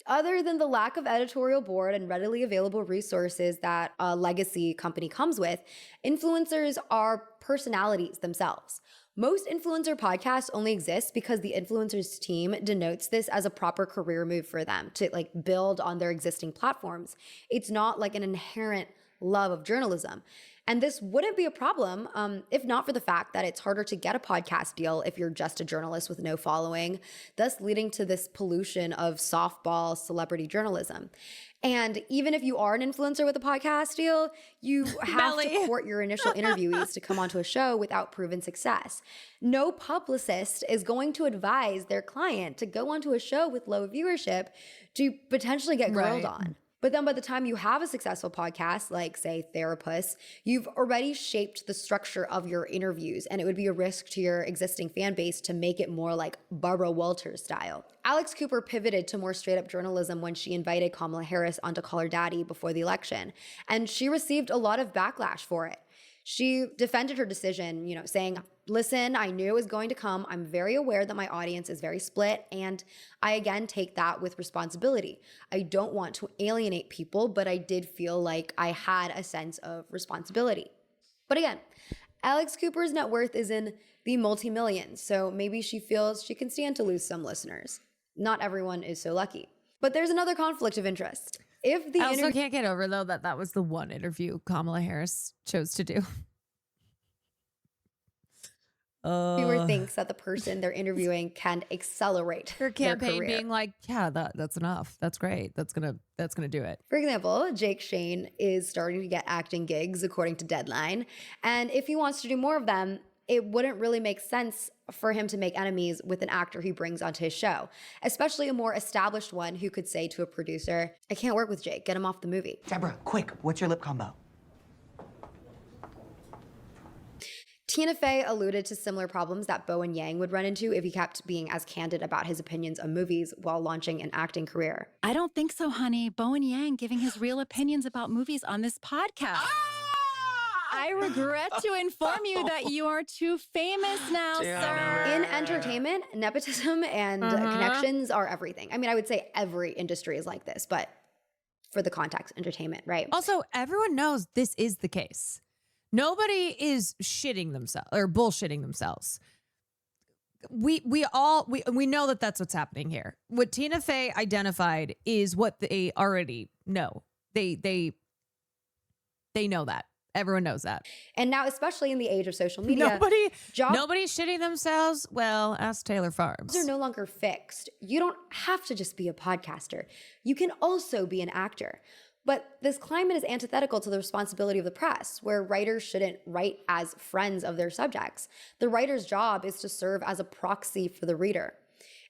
Speaker 3: other than the lack of editorial board and readily available resources that a legacy company comes with, influencers are personalities themselves. Most influencer podcasts only exist because the influencer's team denotes this as a proper career move for them to like build on their existing platforms. It's not like an inherent love of journalism. And this wouldn't be a problem if not for the fact that it's harder to get a podcast deal if you're just a journalist with no following, thus leading to this pollution of softball celebrity journalism. And even if you are an influencer with a podcast deal, you have to court your initial interviewees to come onto a show without proven success. No publicist is going to advise their client to go onto a show with low viewership to potentially get grilled on. But then by the time you have a successful podcast, like say Therapist, you've already shaped the structure of your interviews, and it would be a risk to your existing fan base to make it more like Barbara Walters style. Alex Cooper pivoted to more straight up journalism when she invited Kamala Harris onto Call Her Daddy before the election, and she received a lot of backlash for it. She defended her decision, you know, saying, listen, I knew it was going to come. I'm very aware that my audience is very split, and I again take that with responsibility. I don't want to alienate people, but I did feel like I had a sense of responsibility. But again, Alex Cooper's net worth is in the multi-millions, so maybe she feels she can stand to lose some listeners. Not everyone is so lucky. But there's another conflict of interest. If the
Speaker 1: I also can't get over, though, that was the one interview Kamala Harris chose to do.
Speaker 3: Viewer thinks that the person they're interviewing can accelerate
Speaker 1: her campaign,
Speaker 3: their career.
Speaker 1: being like, yeah, that's enough. That's great. That's gonna do it.
Speaker 3: For example, Jake Shane is starting to get acting gigs according to Deadline, and if he wants to do more of them, it wouldn't really make sense for him to make enemies with an actor he brings onto his show, especially a more established one who could say to a producer, I can't work with Jake, get him off the movie.
Speaker 14: Deborah, quick, what's your lip combo?
Speaker 3: Tina Fey alluded to similar problems that Bowen Yang would run into if he kept being as candid about his opinions on movies while launching an acting career.
Speaker 15: I don't think so, honey. Bowen Yang giving his real opinions about movies on this podcast. I regret to inform you that you are too famous now, sir.
Speaker 3: In entertainment, nepotism and connections are everything. I mean, I would say every industry is like this, but for the context, entertainment, right?
Speaker 1: Also, everyone knows this is the case. Nobody is shitting themselves or bullshitting themselves. we know that that's what's happening here. What Tina Fey identified is what they already know. They know that. Everyone knows that.
Speaker 3: And now, especially in the age of social media,
Speaker 1: nobody's shitting themselves. Well, ask Taylor Farms.
Speaker 3: Jobs are no longer fixed. You don't have to just be a podcaster. You can also be an actor. But this climate is antithetical to the responsibility of the press, where writers shouldn't write as friends of their subjects. The writer's job is to serve as a proxy for the reader.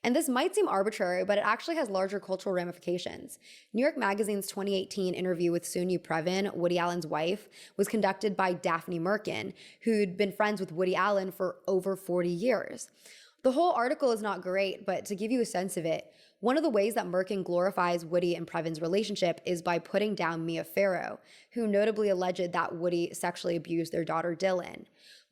Speaker 3: And this might seem arbitrary, but it actually has larger cultural ramifications. New York Magazine's 2018 interview with Soon-Yi Previn, Woody Allen's wife, was conducted by Daphne Merkin, who'd been friends with Woody Allen for over 40 years. The whole article is not great, but to give you a sense of it, one of the ways that Merkin glorifies Woody and Previn's relationship is by putting down Mia Farrow, who notably alleged that Woody sexually abused their daughter Dylan.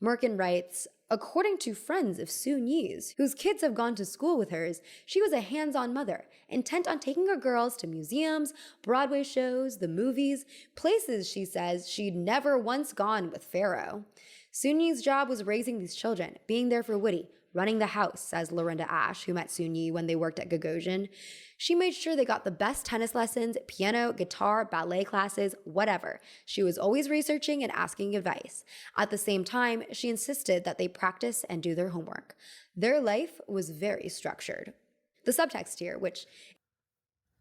Speaker 3: Merkin writes, according to friends of Soon-Yi's, whose kids have gone to school with hers, she was a hands-on mother, intent on taking her girls to museums, Broadway shows, the movies, places she says she'd never once gone with Farrow. Soon-Yi's job was raising these children, being there for Woody, running the house, says Lorinda Ash, who met Soon-Yi when they worked at Gagosian. She made sure they got the best tennis lessons, piano, guitar, ballet classes, whatever. She was always researching and asking advice. At the same time, she insisted that they practice and do their homework. Their life was very structured. The subtext here, which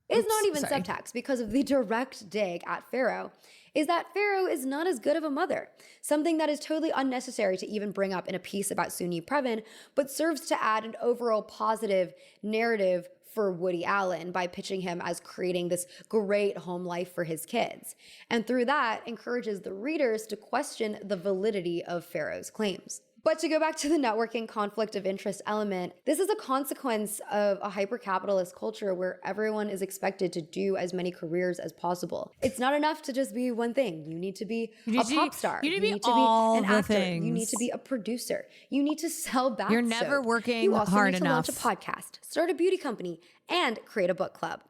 Speaker 3: is not even subtext because of the direct dig at Farrow, is that Farrow is not as good of a mother, something that is totally unnecessary to even bring up in a piece about Soon-Yi Previn, but serves to add an overall positive narrative for Woody Allen by pitching him as creating this great home life for his kids. And through that, encourages the readers to question the validity of Farrow's claims. But to go back to the networking conflict of interest element, this is a consequence of a hyper-capitalist culture where everyone is expected to do as many careers as possible. It's not enough to just be one thing. You need to be a pop star.
Speaker 1: You need to be an actor.
Speaker 3: Things. You need to be a producer. You need to sell bath
Speaker 1: You're never
Speaker 3: soap.
Speaker 1: working
Speaker 3: you also
Speaker 1: hard
Speaker 3: need to
Speaker 1: enough.
Speaker 3: launch a podcast, start a beauty company, and create a book club.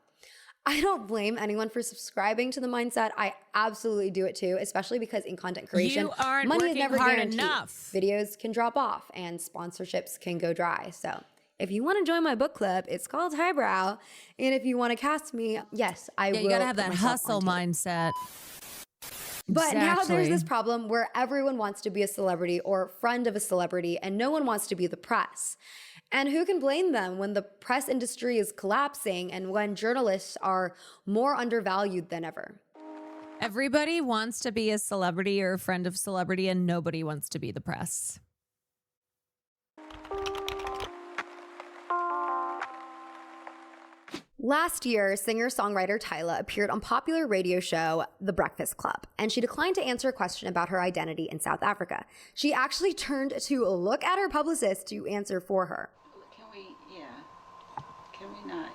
Speaker 3: I don't blame anyone for subscribing to the mindset. I absolutely do it too, especially because in content creation,
Speaker 1: You aren't
Speaker 3: money is
Speaker 1: working
Speaker 3: never
Speaker 1: hard
Speaker 3: guaranteed.
Speaker 1: enough.
Speaker 3: Videos can drop off and sponsorships can go dry. So if you want to join my book club, it's called Highbrow. And if you want to cast me, yes, I will.
Speaker 1: You gotta have
Speaker 3: put
Speaker 1: that
Speaker 3: myself
Speaker 1: hustle
Speaker 3: on tape.
Speaker 1: mindset.
Speaker 3: But now there's
Speaker 1: Exactly.
Speaker 3: this problem where everyone wants to be a celebrity or friend of a celebrity and no one wants to be the press. And who can blame them when the press industry is collapsing and when journalists are more undervalued than ever?
Speaker 1: Everybody wants to be a celebrity or a friend of celebrity, and nobody wants to be the press.
Speaker 3: Last year, singer-songwriter Tyla appeared on popular radio show The Breakfast Club, and she declined to answer a question about her identity in South Africa. She actually turned to look at her publicist to answer for her.
Speaker 16: Can we not?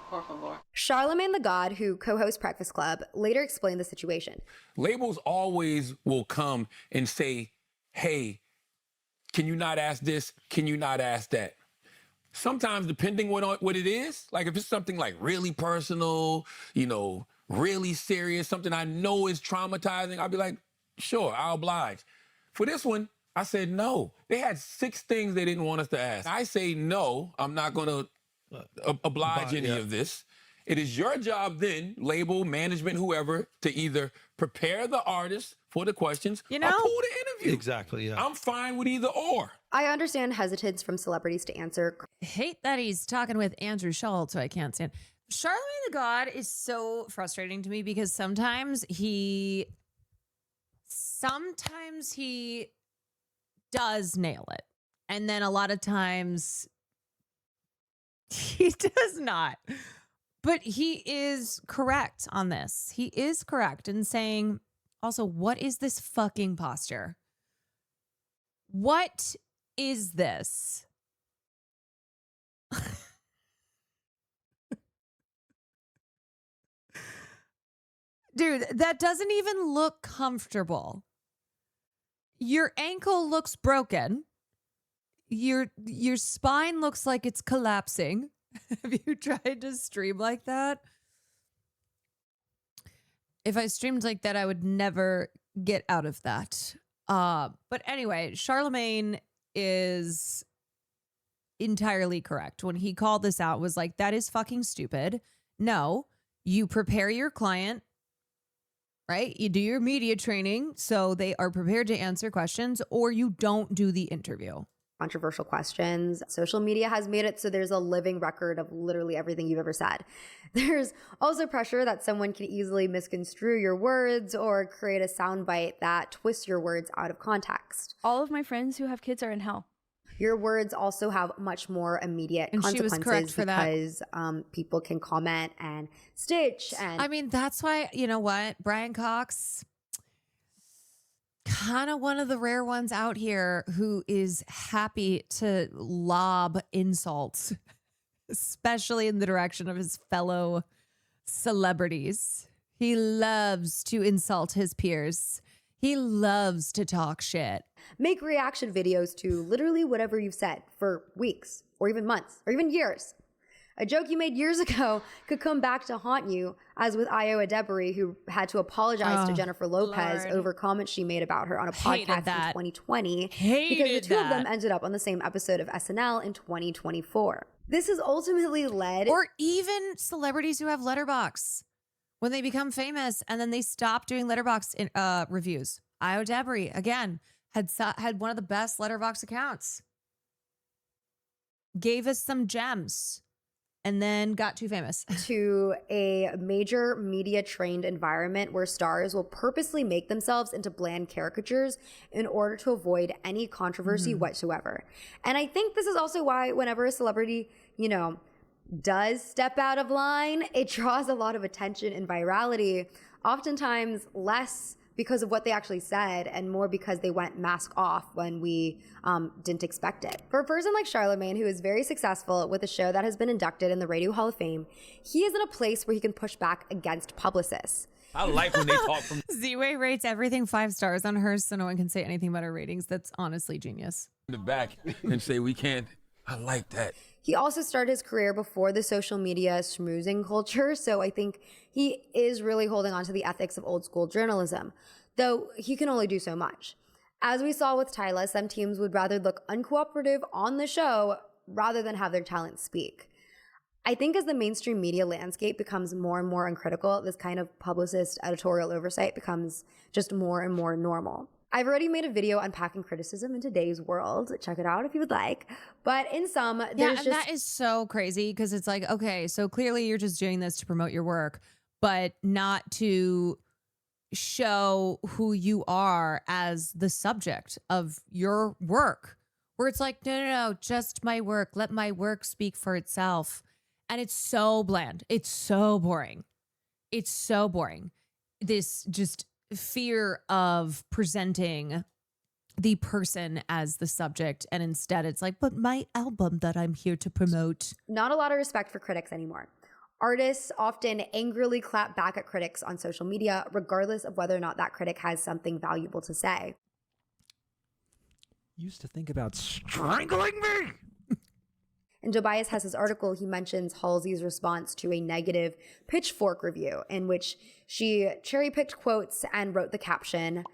Speaker 16: Por favor.
Speaker 3: Charlemagne the God, who co-hosts Breakfast Club, later explained the situation.
Speaker 2: Labels always will come and say, hey, can you not ask this? Can you not ask that? Sometimes, depending what it is, like if it's something like really personal, really serious, something I know is traumatizing, I'll be like, sure, I'll oblige. For this one, I said no. They had 6 things they didn't want us to ask. I say no, I'm not going to oblige any of this. It is your job then, label, management, whoever, to either prepare the artist for the questions or pull the interview.
Speaker 17: Exactly, yeah.
Speaker 2: I'm fine with either or.
Speaker 3: I understand hesitance from celebrities to answer.
Speaker 1: Hate that he's talking with Andrew Schultz, who I can't stand. Charlemagne the God is so frustrating to me because sometimes he does nail it. And then a lot of times he does not. But he is correct on this. He is correct in saying, also, what is this fucking posture? What is this? Dude, that doesn't even look comfortable. Your ankle looks broken. Your spine looks like it's collapsing. Have you tried to stream like that? If I streamed like that, I would never get out of that. But anyway, Charlemagne is entirely correct when he called this out, was like, that is fucking stupid. No, you prepare your client, right? You do your media training so they are prepared to answer questions, or you don't do the interview.
Speaker 3: Controversial questions. Social media has made it so there's a living record of literally everything you've ever said. There's also pressure that someone can easily misconstrue your words or create a soundbite that twists your words out of context.
Speaker 17: All of my friends who have kids are in hell.
Speaker 3: Your words also have much more immediate
Speaker 1: And she was
Speaker 3: consequences
Speaker 1: correct for that.
Speaker 3: because people can comment and stitch. And
Speaker 1: I mean, that's why, you know what, Brian Cox, kind of one of the rare ones out here who is happy to lob insults, especially in the direction of his fellow celebrities. He loves to insult his peers. He loves to talk shit.
Speaker 3: make reaction videos to literally whatever you've said for weeks or even months or even years. A joke you made years ago could come back to haunt you, as with Io Adebari, who had to apologize to Jennifer Lopez over comments she made about her on a podcast in 2020 because the two of them ended up on the same episode of SNL in 2024. This has ultimately led...
Speaker 1: Or even celebrities who have Letterboxd. When they become famous and then they stop doing Letterboxd reviews. Io Adebari, again, had one of the best Letterboxd accounts. Gave us some gems. And then got too famous.
Speaker 3: To a major media trained environment where stars will purposely make themselves into bland caricatures in order to avoid any controversy whatsoever. And I think this is also why whenever a celebrity, does step out of line, it draws a lot of attention and virality, oftentimes less because of what they actually said and more because they went mask off when we didn't expect it. For a person like Charlemagne, who is very successful with a show that has been inducted in the Radio Hall of Fame, he is in a place where he can push back against publicists.
Speaker 2: I like when they talk from
Speaker 1: Z-Way rates everything 5 stars on hers so no one can say anything about her ratings. That's honestly genius.
Speaker 2: the back and say we can't. I like that.
Speaker 3: He also started his career before the social media schmoozing culture, so I think he is really holding on to the ethics of old school journalism, though he can only do so much. As we saw with Tyla, some teams would rather look uncooperative on the show rather than have their talent speak. I think as the mainstream media landscape becomes more and more uncritical, this kind of publicist editorial oversight becomes just more and more normal. I've already made a video unpacking criticism in today's world. Check it out if you would like. But in sum, there's
Speaker 1: that is so crazy because it's like, okay, so clearly you're just doing this to promote your work, but not to show who you are as the subject of your work. Where it's like, no, just my work. Let my work speak for itself. And it's so bland. It's so boring. It's so boring. This just fear of presenting the person as the subject, and instead it's like, but my album that I'm here to promote.
Speaker 3: Not a lot of respect for critics anymore. Artists often angrily clap back at critics on social media, regardless of whether or not that critic has something valuable to say.
Speaker 18: Used to think about strangling me.
Speaker 3: In Tobias Hess's article, he mentions Halsey's response to a negative Pitchfork review in which she cherry-picked quotes and wrote the caption,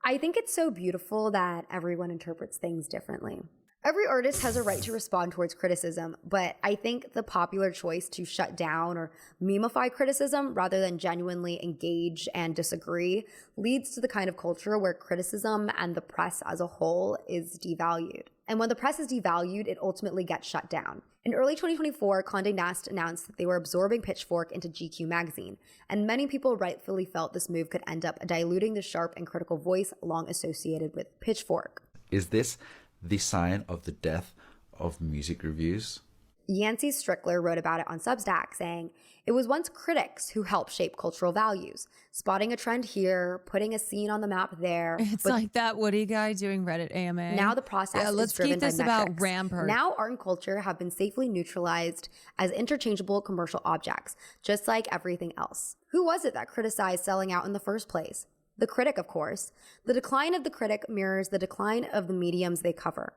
Speaker 3: "I think it's so beautiful that everyone interprets things differently." Every artist has a right to respond towards criticism, but I think the popular choice to shut down or memify criticism rather than genuinely engage and disagree leads to the kind of culture where criticism and the press as a whole is devalued. And when the press is devalued, it ultimately gets shut down. In early 2024, Condé Nast announced that they were absorbing Pitchfork into GQ magazine, and many people rightfully felt this move could end up diluting the sharp and critical voice long associated with Pitchfork.
Speaker 19: Is this the sign of the death of music reviews?
Speaker 3: Yancey Strickler wrote about it on Substack, saying, "It was once critics who helped shape cultural values, spotting a trend here, putting a scene on the map there."
Speaker 1: It's like that Woody guy doing Reddit AMA.
Speaker 3: Now the process
Speaker 1: let's
Speaker 3: is driven
Speaker 1: keep this
Speaker 3: by
Speaker 1: about
Speaker 3: metrics.
Speaker 1: Rampart.
Speaker 3: Now art and culture have been safely neutralized as interchangeable commercial objects, just like everything else. Who was it that criticized selling out in the first place? The critic, of course. The decline of the critic mirrors the decline of the mediums they cover.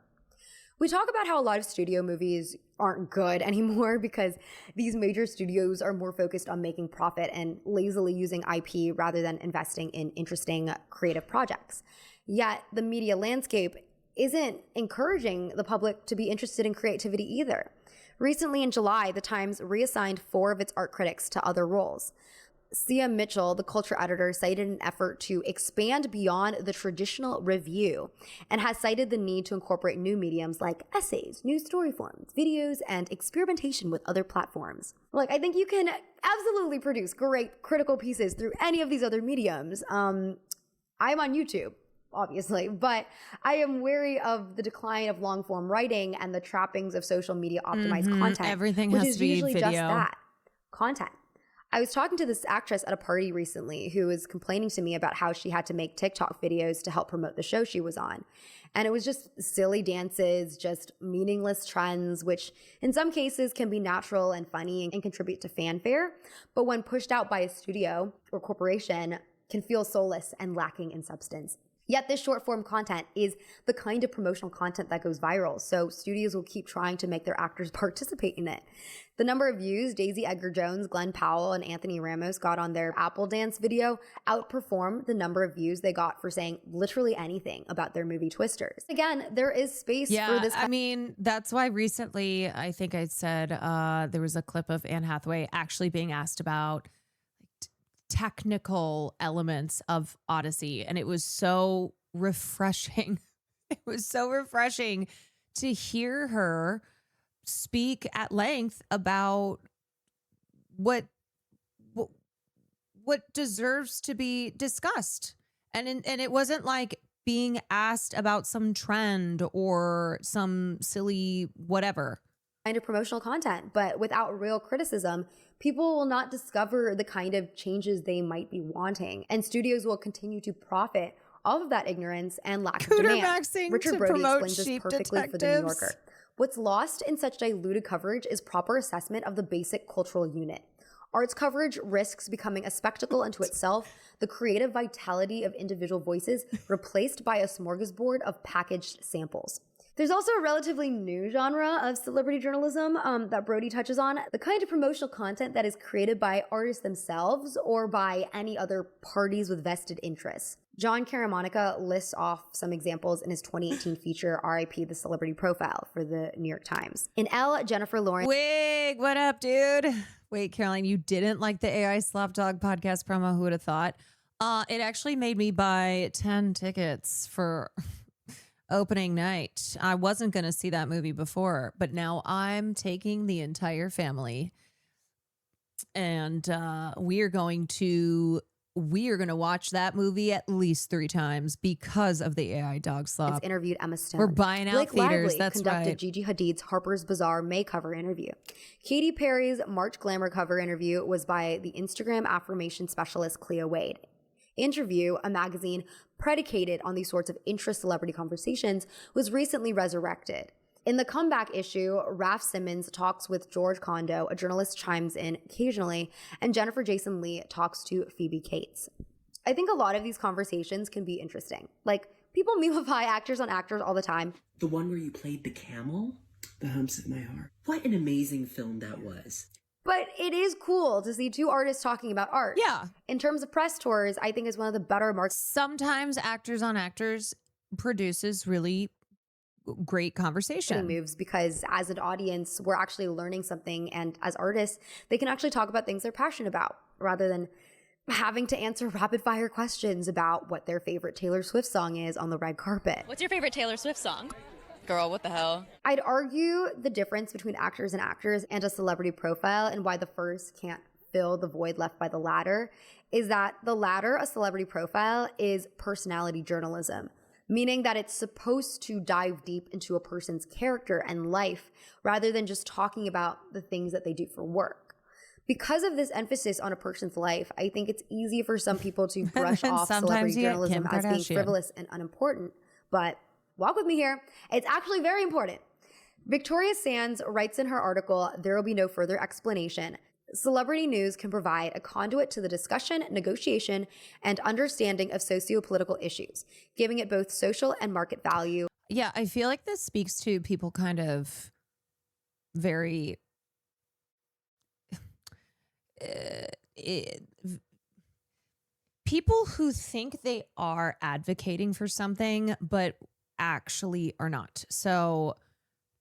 Speaker 3: We talk about how a lot of studio movies aren't good anymore because these major studios are more focused on making profit and lazily using IP rather than investing in interesting creative projects. Yet the media landscape isn't encouraging the public to be interested in creativity either. Recently in July, The Times reassigned 4 of its art critics to other roles. Sia Mitchell, the culture editor, cited an effort to expand beyond the traditional review and has cited the need to incorporate new mediums like essays, new story forms, videos, and experimentation with other platforms. Like, I think you can absolutely produce great critical pieces through any of these other mediums. I'm on YouTube, obviously, but I am wary of the decline of long form writing and the trappings of social media optimized content.
Speaker 1: Everything
Speaker 3: which
Speaker 1: has
Speaker 3: is
Speaker 1: to be
Speaker 3: usually
Speaker 1: video.
Speaker 3: just that, content. I was talking to this actress at a party recently who was complaining to me about how she had to make TikTok videos to help promote the show she was on. And it was just silly dances, just meaningless trends, which in some cases can be natural and funny and contribute to fanfare. But when pushed out by a studio or corporation, can feel soulless and lacking in substance. Yet this short form content is the kind of promotional content that goes viral, so studios will keep trying to make their actors participate in it. The number of views Daisy Edgar-Jones, Glenn Powell, and Anthony Ramos got on their Apple Dance video outperformed the number of views they got for saying literally anything about their movie Twisters. Again, there is space for this.
Speaker 1: I mean, that's why recently I think I said there was a clip of Anne Hathaway actually being asked about technical elements of Odyssey, and it was so refreshing. It was so refreshing to hear her speak at length about what deserves to be discussed. And it wasn't like being asked about some trend or some silly whatever
Speaker 3: kind of promotional content, but without real criticism, people will not discover the kind of changes they might be wanting, and studios will continue to profit off of that ignorance and lack of demand.
Speaker 1: Maxing
Speaker 3: Richard
Speaker 1: to
Speaker 3: Brody
Speaker 1: promote
Speaker 3: explains this
Speaker 1: sheep
Speaker 3: perfectly for The New
Speaker 1: detectives.
Speaker 3: Yorker. What's lost in such diluted coverage is proper assessment of the basic cultural unit. Arts coverage risks becoming a spectacle unto itself, the creative vitality of individual voices replaced by a smorgasbord of packaged samples. There's also a relatively new genre of celebrity journalism that Brody touches on, the kind of promotional content that is created by artists themselves or by any other parties with vested interests. John Caramonica lists off some examples in his 2018 feature, R.I.P. The Celebrity Profile, for the New York Times. In Elle, Jennifer Lawrence...
Speaker 1: Wig, what up, dude? Wait, Caroline, you didn't like the AI Slapdog podcast promo? Who would have thought? It actually made me buy 10 tickets for opening night. I wasn't going to see that movie before, but now I'm taking the entire family, and we are going to watch that movie at least 3 times because of the AI dog slop.
Speaker 3: Interviewed Emma Stone.
Speaker 1: We're buying out
Speaker 3: Blake
Speaker 1: theaters.
Speaker 3: Lively
Speaker 1: That's
Speaker 3: conducted
Speaker 1: right.
Speaker 3: Gigi Hadid's Harper's Bazaar May cover interview. Katy Perry's March Glamour cover interview was by the Instagram affirmation specialist Cleo Wade. Interview, a magazine predicated on these sorts of intra-celebrity conversations, was recently resurrected. In the comeback issue, Raf Simons talks with George Condo, a journalist chimes in occasionally, and Jennifer Jason Leigh talks to Phoebe Cates. I think a lot of these conversations can be interesting. Like, people memify actors on actors all the time.
Speaker 20: The one where you played the camel? The humps of my heart. What an amazing film that was.
Speaker 3: But it is cool to see 2 artists talking about art.
Speaker 1: Yeah.
Speaker 3: In terms of press tours, I think is one of the better marks.
Speaker 1: Sometimes actors on actors produces really great conversation
Speaker 3: moves, because as an audience, we're actually learning something, and as artists, they can actually talk about things they're passionate about rather than having to answer rapid fire questions about what their favorite Taylor Swift song is on the red carpet.
Speaker 21: What's your favorite Taylor Swift song? Girl, what the hell?
Speaker 3: I'd argue the difference between actors and a celebrity profile, and why the first can't fill the void left by the latter, is that the latter, a celebrity profile, is personality journalism, meaning that it's supposed to dive deep into a person's character and life rather than just talking about the things that they do for work. Because of this emphasis on a person's life, I think it's easy for some people to brush off celebrity journalism as being frivolous and unimportant. But walk with me here. It's actually very important. Victoria Sands writes in her article, "There will be no further explanation. Celebrity news can provide a conduit to the discussion, negotiation, and understanding of socio-political issues, giving it both social and market value."
Speaker 1: Yeah, I feel like this speaks to people kind of very people who think they are advocating for something, but actually are not. So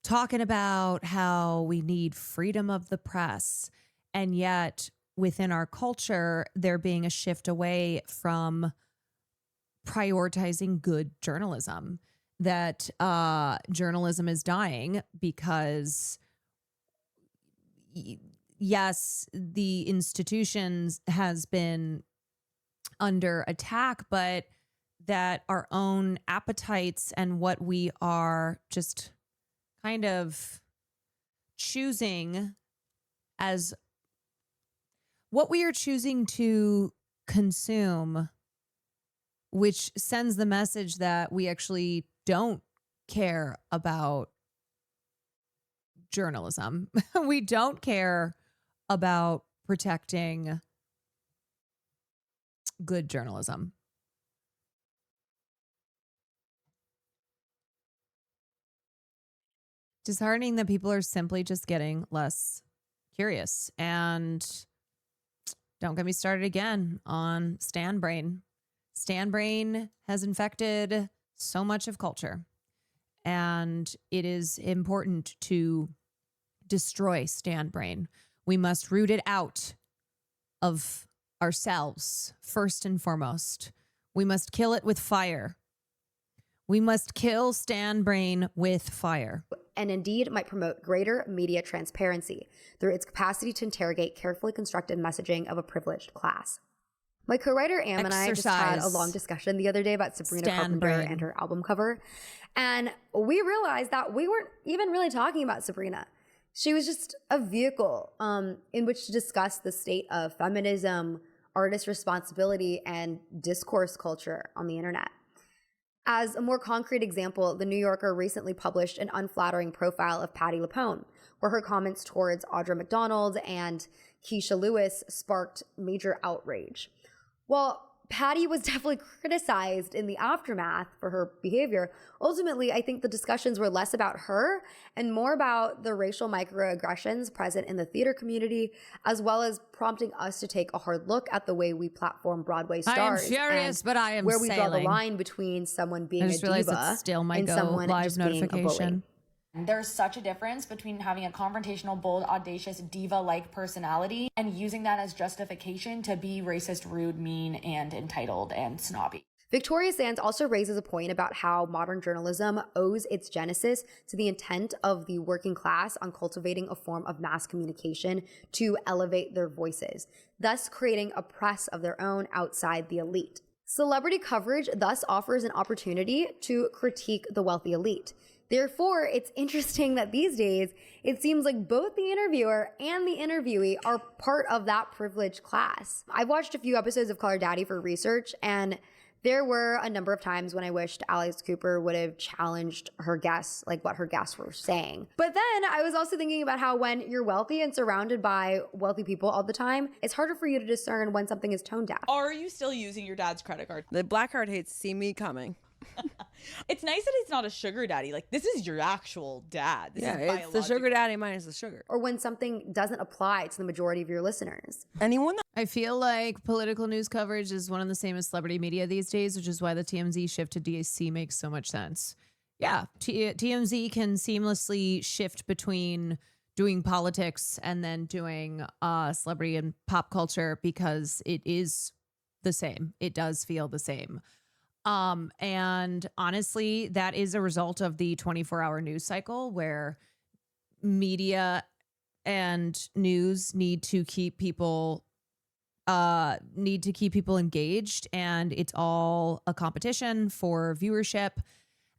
Speaker 1: talking about how we need freedom of the press, and yet within our culture, there being a shift away from prioritizing good journalism, that journalism is dying because yes, the institutions has been under attack, but that our own appetites and what we are just kind of choosing as what we are choosing to consume, which sends the message that we actually don't care about journalism. We don't care about protecting good journalism. Disheartening that people are simply just getting less curious. And don't get me started again on Stan Brain. Stan Brain has infected so much of culture, and it is important to destroy Stan Brain. We must root it out of ourselves, first and foremost. We must kill it with fire. We must kill Stan Brain with fire.
Speaker 3: And indeed might promote greater media transparency through its capacity to interrogate carefully constructed messaging of a privileged class. My co-writer Am and I just had a long discussion the other day about Sabrina Carpenter and her album cover. And we realized that we weren't even really talking about Sabrina. She was just a vehicle in which to discuss the state of feminism, artist responsibility, and discourse culture on the internet. As a more concrete example, The New Yorker recently published an unflattering profile of Patti LuPone, where her comments towards Audra McDonald and Keisha Lewis sparked major outrage. While Patti was definitely criticized in the aftermath for her behavior, ultimately, I think the discussions were less about her and more about the racial microaggressions present in the theater community, as well as prompting us to take a hard look at the way we platform Broadway stars.
Speaker 1: I am furious, but I am
Speaker 3: where we draw the
Speaker 1: sailing.
Speaker 3: line between someone being
Speaker 1: I just
Speaker 3: a
Speaker 1: realized
Speaker 3: diva
Speaker 1: it's still my
Speaker 3: and
Speaker 1: Go
Speaker 3: someone
Speaker 1: live
Speaker 3: just being a bully.
Speaker 1: notification.
Speaker 4: There's such a difference between having a confrontational, bold, audacious, diva-like personality and using that as justification to be racist, rude, mean, and entitled and snobby.
Speaker 3: Victoria Sands also raises a point about how modern journalism owes its genesis to the intent of the working class on cultivating a form of mass communication to elevate their voices, thus creating a press of their own outside the elite. Celebrity coverage thus offers an opportunity to critique the wealthy elite. Therefore, it's interesting that these days, it seems like both the interviewer and the interviewee are part of that privileged class. I've watched a few episodes of Call Her Daddy for research, and there were a number of times when I wished Alex Cooper would have challenged her guests, like what her guests were saying. But then I was also thinking about how when you're wealthy and surrounded by wealthy people all the time, it's harder for you to discern when something is tone deaf.
Speaker 22: Are you still using your dad's credit card?
Speaker 23: The black card hates to see me coming.
Speaker 22: It's nice that it's not a sugar daddy. Like, this is your actual dad. This is
Speaker 23: it's the sugar daddy minus the sugar.
Speaker 3: Or when something doesn't apply to the majority of your listeners.
Speaker 23: Anyone that
Speaker 1: I feel like political news coverage is one and the same as celebrity media these days, which is why the TMZ shift to DAC makes so much sense. Yeah, TMZ can seamlessly shift between doing politics and then doing celebrity and pop culture because it is the same. It does feel the same. And honestly, that is a result of the 24-hour news cycle where media and news need to keep people engaged, and it's all a competition for viewership.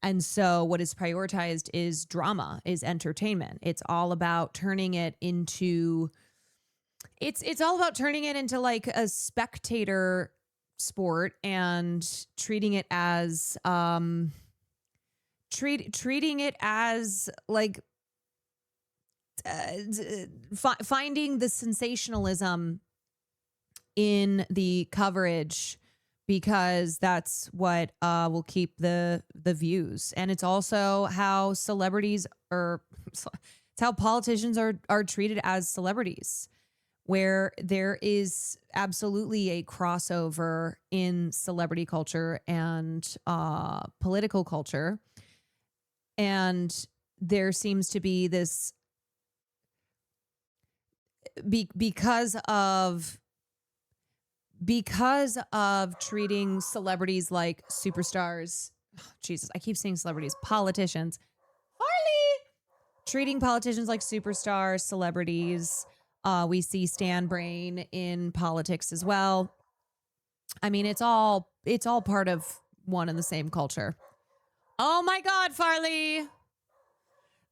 Speaker 1: And so what is prioritized is drama, is entertainment. It's all about turning it into like a spectator sport and treating it as like finding the sensationalism in the coverage because that's what will keep the views. And it's also how celebrities it's how politicians are treated as celebrities, where there is absolutely a crossover in celebrity culture and political culture. And there seems to be this because of treating celebrities like superstars. Jesus, I keep saying celebrities, politicians. Farley! Treating politicians like superstars, celebrities. We see Stan Brain in politics as well. I mean, it's all part of one and the same culture. Oh my God, Farley.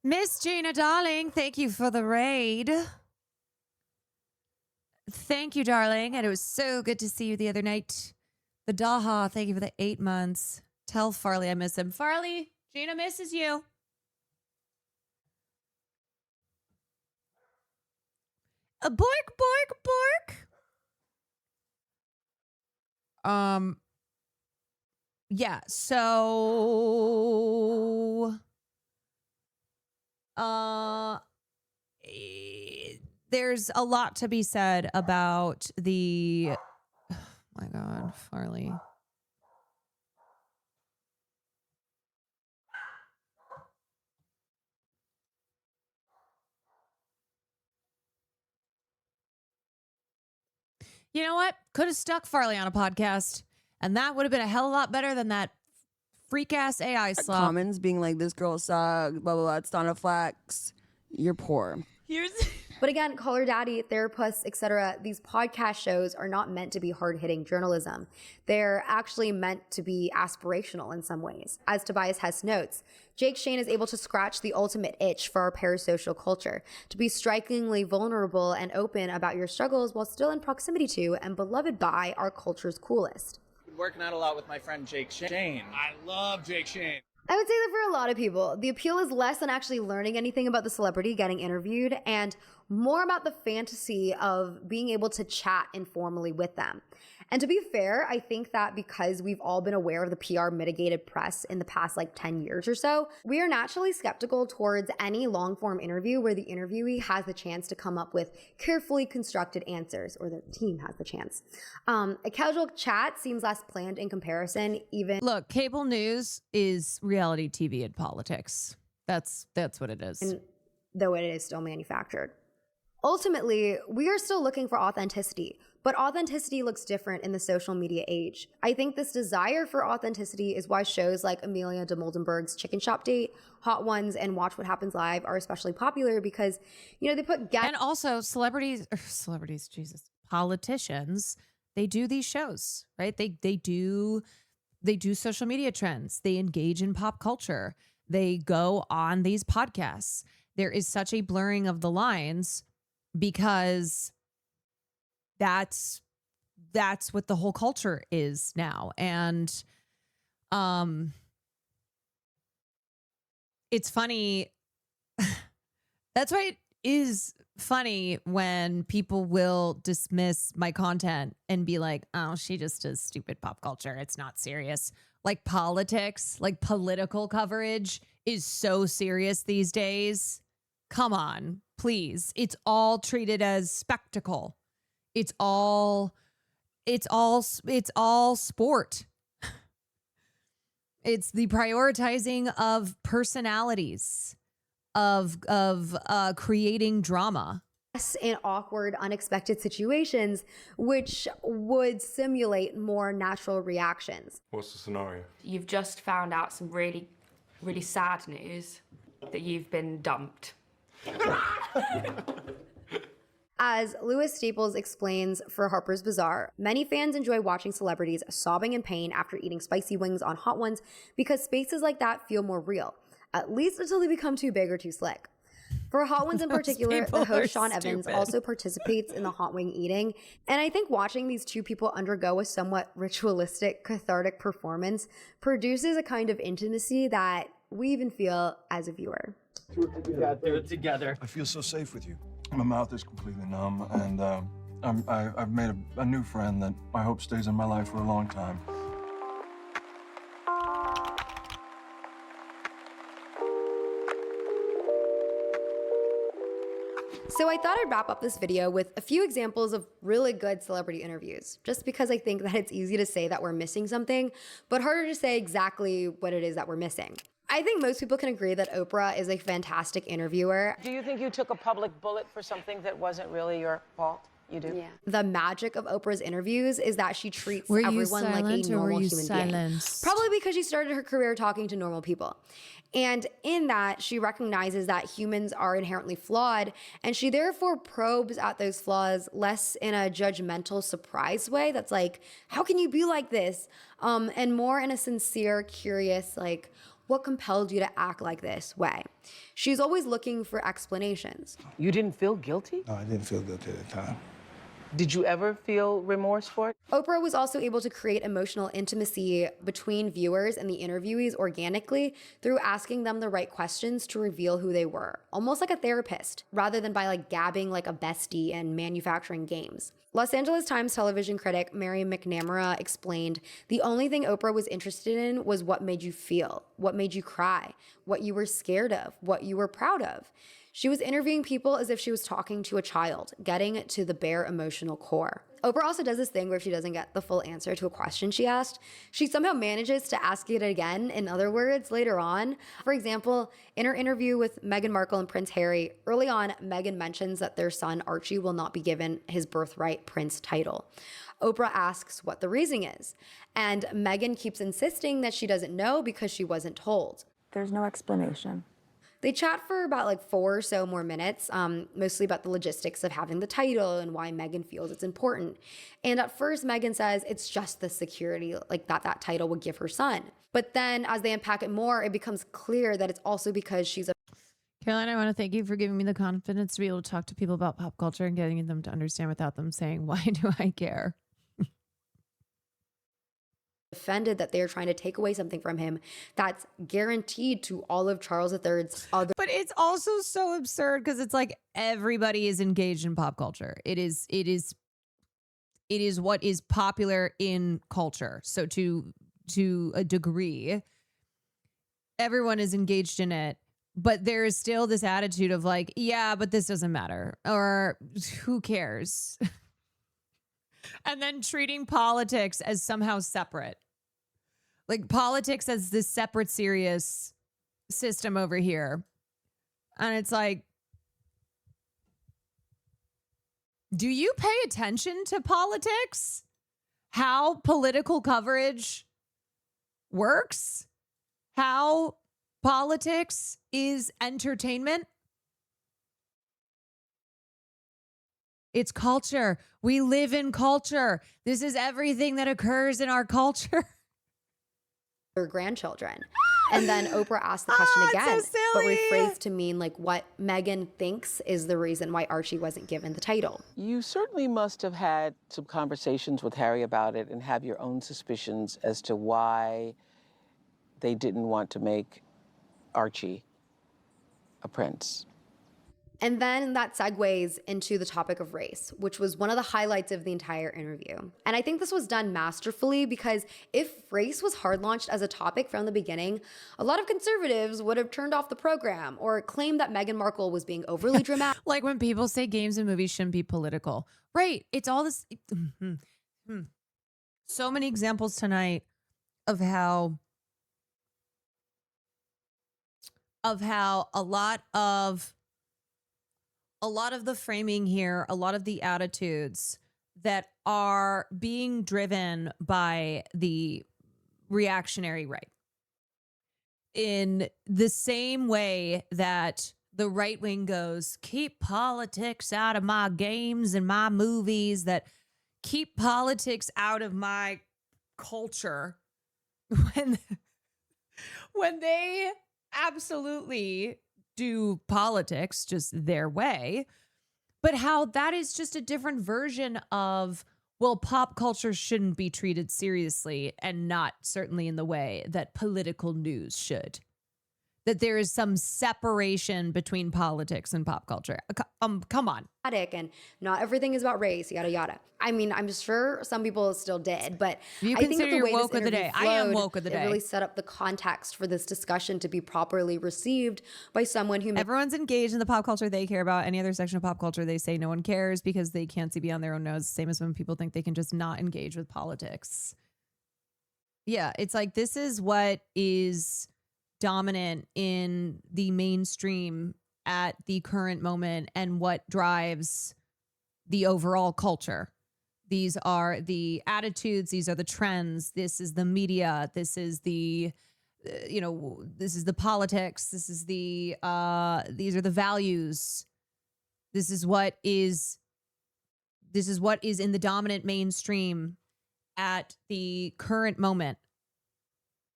Speaker 1: Miss Gina, darling, thank you for the raid. Thank you, darling. And it was so good to see you the other night. The Daha, thank you for the 8 months. Tell Farley I miss him. Farley, Gina misses you. A bork, bork, bork. Yeah, so there's a lot to be said about the oh my God, Farley. You know what? Could have stuck Farley on a podcast, and that would have been a hell of a lot better than that freak ass AI slop.
Speaker 23: Comments being like, this girl sucks, blah, blah, blah. It's not a flex. You're poor.
Speaker 3: But again, Call Her Daddy, Therapists, etc., these podcast shows are not meant to be hard-hitting journalism. They're actually meant to be aspirational in some ways. As Tobias Hess notes, Jake Shane is able to scratch the ultimate itch for our parasocial culture, to be strikingly vulnerable and open about your struggles while still in proximity to and beloved by our culture's coolest.
Speaker 6: Been working out a lot with my friend Jake Shane. I love Jake Shane.
Speaker 3: I would say that for a lot of people, the appeal is less on actually learning anything about the celebrity getting interviewed and more about the fantasy of being able to chat informally with them. And to be fair, I think that because we've all been aware of the PR mitigated press in the past 10 years or so, we are naturally skeptical towards any long form interview where the interviewee has the chance to come up with carefully constructed answers, or the team has the chance. A casual chat seems less planned in comparison, even.
Speaker 1: Look, cable news is reality TV and politics. That's what it is.
Speaker 3: And though it is still manufactured. Ultimately, we are still looking for authenticity, but authenticity looks different in the social media age. I think this desire for authenticity is why shows like Amelia de Moldenberg's Chicken Shop Date, Hot Ones, and Watch What Happens Live are especially popular because, they put
Speaker 1: and also politicians, they do these shows, right? They do social media trends. They engage in pop culture. They go on these podcasts. There is such a blurring of the lines because that's what the whole culture is now. And it's funny. That's why it is funny when people will dismiss my content and be like, oh, she just does stupid pop culture. It's not serious. Like politics, like political coverage is so serious these days. Come on, please. It's all treated as spectacle. It's all sport. It's the prioritizing of personalities, of creating drama.
Speaker 3: In awkward, unexpected situations, which would simulate more natural reactions.
Speaker 7: What's the scenario?
Speaker 9: You've just found out some really, really sad news that you've been dumped.
Speaker 3: As Lewis Staples explains for Harper's Bazaar, many fans enjoy watching celebrities sobbing in pain after eating spicy wings on Hot Ones because spaces like that feel more real, at least until they become too big or too slick. For Hot Ones in particular, the host Sean Evans also participates in the hot wing eating, and I think watching these two people undergo a somewhat ritualistic, cathartic performance produces a kind of intimacy that we even feel as a viewer.
Speaker 6: Do it together.
Speaker 24: I feel so safe with you. My mouth is completely numb, and I've made a new friend that I hope stays in my life for a long time.
Speaker 3: So I thought I'd wrap up this video with a few examples of really good celebrity interviews, just because I think that it's easy to say that we're missing something, but harder to say exactly what it is that we're missing. I think most people can agree that Oprah is a fantastic interviewer.
Speaker 7: Do you think you took a public bullet for something that wasn't really your fault? You do?
Speaker 3: Yeah. The magic of Oprah's interviews is that she treats
Speaker 1: Were you
Speaker 3: everyone like a
Speaker 1: silent or were
Speaker 3: normal
Speaker 1: you
Speaker 3: human
Speaker 1: silenced?
Speaker 3: being. Probably because she started her career talking to normal people. And in that, she recognizes that humans are inherently flawed, and she therefore probes at those flaws less in a judgmental, surprised way that's like, how can you be like this? And more in a sincere, curious, like, what compelled you to act like this way? She's always looking for explanations.
Speaker 7: You didn't feel guilty?
Speaker 10: No, I didn't feel guilty at the time.
Speaker 7: Did you ever feel remorse for it?
Speaker 3: Oprah was also able to create emotional intimacy between viewers and the interviewees organically through asking them the right questions to reveal who they were, almost like a therapist, rather than by like gabbing like a bestie and manufacturing games. Los Angeles Times television critic Mary McNamara explained, the only thing Oprah was interested in was what made you feel, what made you cry, what you were scared of, what you were proud of. She was interviewing people as if she was talking to a child, getting to the bare emotional core. Oprah also does this thing where if she doesn't get the full answer to a question she asked, she somehow manages to ask it again, in other words, later on. For example, in her interview with Meghan Markle and Prince Harry, early on, Meghan mentions that their son Archie will not be given his birthright prince title. Oprah asks what the reason is, and Meghan keeps insisting that she doesn't know because she wasn't told.
Speaker 5: There's no explanation.
Speaker 3: They chat for about like 4 or so more minutes, mostly about the logistics of having the title and why Meghan feels it's important. And at first, Meghan says it's just the security like that title would give her son. But then as they unpack it more, it becomes clear that it's also because she's a
Speaker 1: Caroline, I want to thank you for giving me the confidence to be able to talk to people about pop culture and getting them to understand without them saying, why do I care?
Speaker 3: offended that they're trying to take away something from him that's guaranteed to all of Charles III's other.
Speaker 1: But it's also so absurd because it's like everybody is engaged in pop culture. It is what is popular in culture. So to a degree, everyone is engaged in it. But there is still this attitude of like, yeah, but this doesn't matter, or who cares? And then treating politics as somehow separate. Like politics as this separate, serious system over here. And it's like, do you pay attention to politics? How political coverage works? How politics is entertainment? It's culture. We live in culture. This is everything that occurs in our culture.
Speaker 3: Their grandchildren. And then Oprah asked the question again,
Speaker 1: so
Speaker 3: but
Speaker 1: silly.
Speaker 3: rephrased to mean like what Meghan thinks is the reason why Archie wasn't given the title.
Speaker 7: You certainly must have had some conversations with Harry about it and have your own suspicions as to why they didn't want to make Archie a prince.
Speaker 3: And then that segues into the topic of race, which was one of the highlights of the entire interview. And I think this was done masterfully because if race was hard launched as a topic from the beginning, a lot of conservatives would have turned off the program or claimed that Meghan Markle was being overly dramatic.
Speaker 1: Like when people say games and movies shouldn't be political. Right. It's all this. So many examples tonight of how a lot of the framing here, a lot of the attitudes that are being driven by the reactionary right. In the same way that the right wing goes, keep politics out of my games and my movies, that keep politics out of my culture, when they absolutely do politics just their way, but how that is just a different version of, well, pop culture shouldn't be treated seriously and not certainly in the way that political news should. That there is some separation between politics and pop culture. Come on.
Speaker 3: And not everything is about race, yada, yada. I mean, I'm sure some people still did, but
Speaker 1: you
Speaker 3: I think that the
Speaker 1: you're
Speaker 3: way
Speaker 1: woke
Speaker 3: this
Speaker 1: of the
Speaker 3: interview
Speaker 1: day. I am
Speaker 3: flowed,
Speaker 1: woke of the day.
Speaker 3: It really set up the context for this discussion to be properly received by someone who...
Speaker 1: Everyone's engaged in the pop culture they care about. Any other section of pop culture, they say no one cares because they can't see beyond their own nose. Same as when people think they can just not engage with politics. Yeah, it's like this is what is dominant in the mainstream at the current moment and what drives the overall culture. These are the attitudes, these are the trends, this is the media, this is the this is the politics, this is the these are the values. This is what is in the dominant mainstream at the current moment,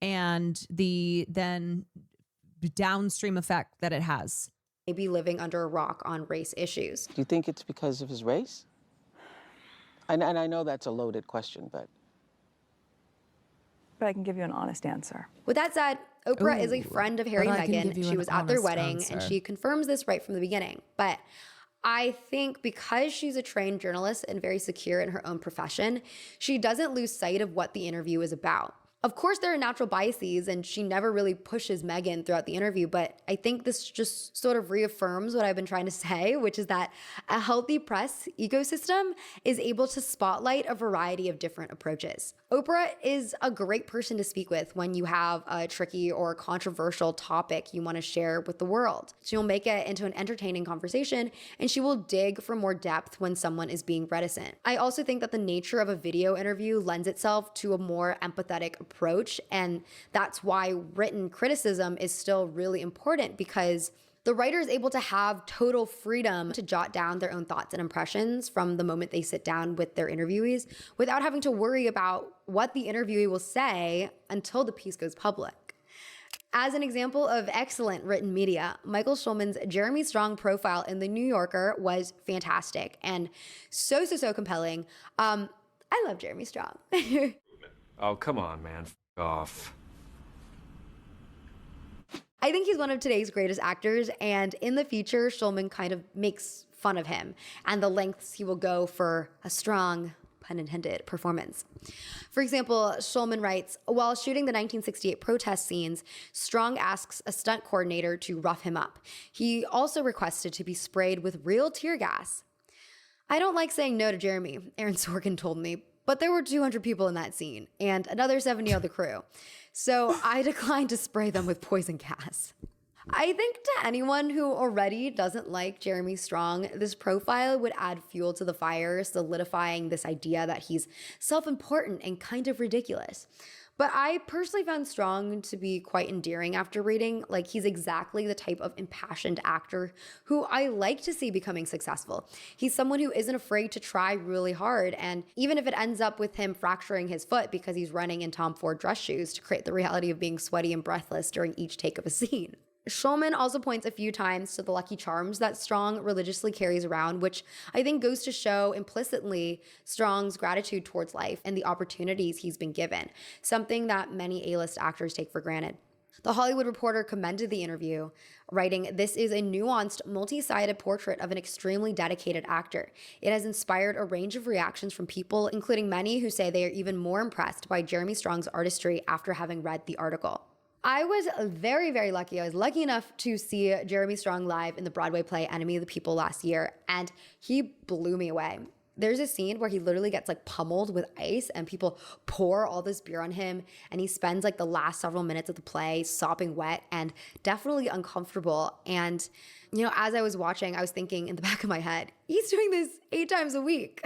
Speaker 1: and the then downstream effect that it has.
Speaker 3: Maybe living under a rock on race issues.
Speaker 7: Do you think it's because of his race? And I know that's a loaded question, but
Speaker 17: I can give you an honest answer.
Speaker 3: With that said, Oprah is a friend of Harry and
Speaker 1: but I can give
Speaker 3: Meghan.
Speaker 1: you
Speaker 3: She
Speaker 1: an
Speaker 3: was at their
Speaker 1: honest
Speaker 3: wedding,
Speaker 1: answer.
Speaker 3: and she confirms this right from the beginning. But I think because she's a trained journalist and very secure in her own profession, she doesn't lose sight of what the interview is about. Of course, there are natural biases, and she never really pushes Meghan throughout the interview, but I think this just sort of reaffirms what I've been trying to say, which is that a healthy press ecosystem is able to spotlight a variety of different approaches. Oprah is a great person to speak with when you have a tricky or controversial topic you want to share with the world. She'll make it into an entertaining conversation, and she will dig for more depth when someone is being reticent. I also think that the nature of a video interview lends itself to a more empathetic approach, and that's why written criticism is still really important, because the writer is able to have total freedom to jot down their own thoughts and impressions from the moment they sit down with their interviewees without having to worry about what the interviewee will say until the piece goes public. As an example of excellent written media, Michael Schulman's Jeremy Strong profile in The New Yorker was fantastic and so compelling. I love Jeremy Strong.
Speaker 8: Oh, come on, man. F off.
Speaker 3: I think he's one of today's greatest actors, and in the future, Schulman kind of makes fun of him and the lengths he will go for a strong, pun intended, performance. For example, Schulman writes, while shooting the 1968 protest scenes, Strong asks a stunt coordinator to rough him up. He also requested to be sprayed with real tear gas. I don't like saying no to Jeremy, Aaron Sorkin told me, but there were 200 people in that scene and another 70 of the crew. So I declined to spray them with poison gas. I think to anyone who already doesn't like Jeremy Strong, this profile would add fuel to the fire, solidifying this idea that he's self-important and kind of ridiculous. But I personally found Strong to be quite endearing after reading. Like, he's exactly the type of impassioned actor who I like to see becoming successful. He's someone who isn't afraid to try really hard, and even if it ends up with him fracturing his foot because he's running in Tom Ford dress shoes to create the reality of being sweaty and breathless during each take of a scene. Schulman also points a few times to the Lucky Charms that Strong religiously carries around, which I think goes to show implicitly Strong's gratitude towards life and the opportunities he's been given, something that many A-list actors take for granted. The Hollywood Reporter commended the interview, writing, "This is a nuanced, multi-sided portrait of an extremely dedicated actor. It has inspired a range of reactions from people, including many who say they are even more impressed by Jeremy Strong's artistry after having read the article." I was very lucky. I was lucky enough to see Jeremy Strong live in the Broadway play Enemy of the People last year, and he blew me away. There's a scene where he literally gets like pummeled with ice and people pour all this beer on him, and he spends like the last several minutes of the play sopping wet and definitely uncomfortable. And, you know, as I was watching, I was thinking in the back of my head, he's doing this 8 times a week.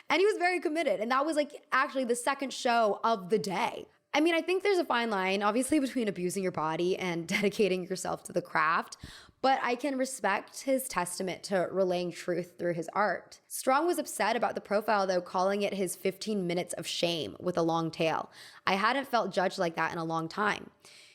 Speaker 3: And he was very committed. And that was like actually the second show of the day. I mean, I think there's a fine line, obviously, between abusing your body and dedicating yourself to the craft, but I can respect his testament to relaying truth through his art. Strong was upset about the profile, though, calling it his 15 minutes of shame with a long tail. I hadn't felt judged like that in a long time.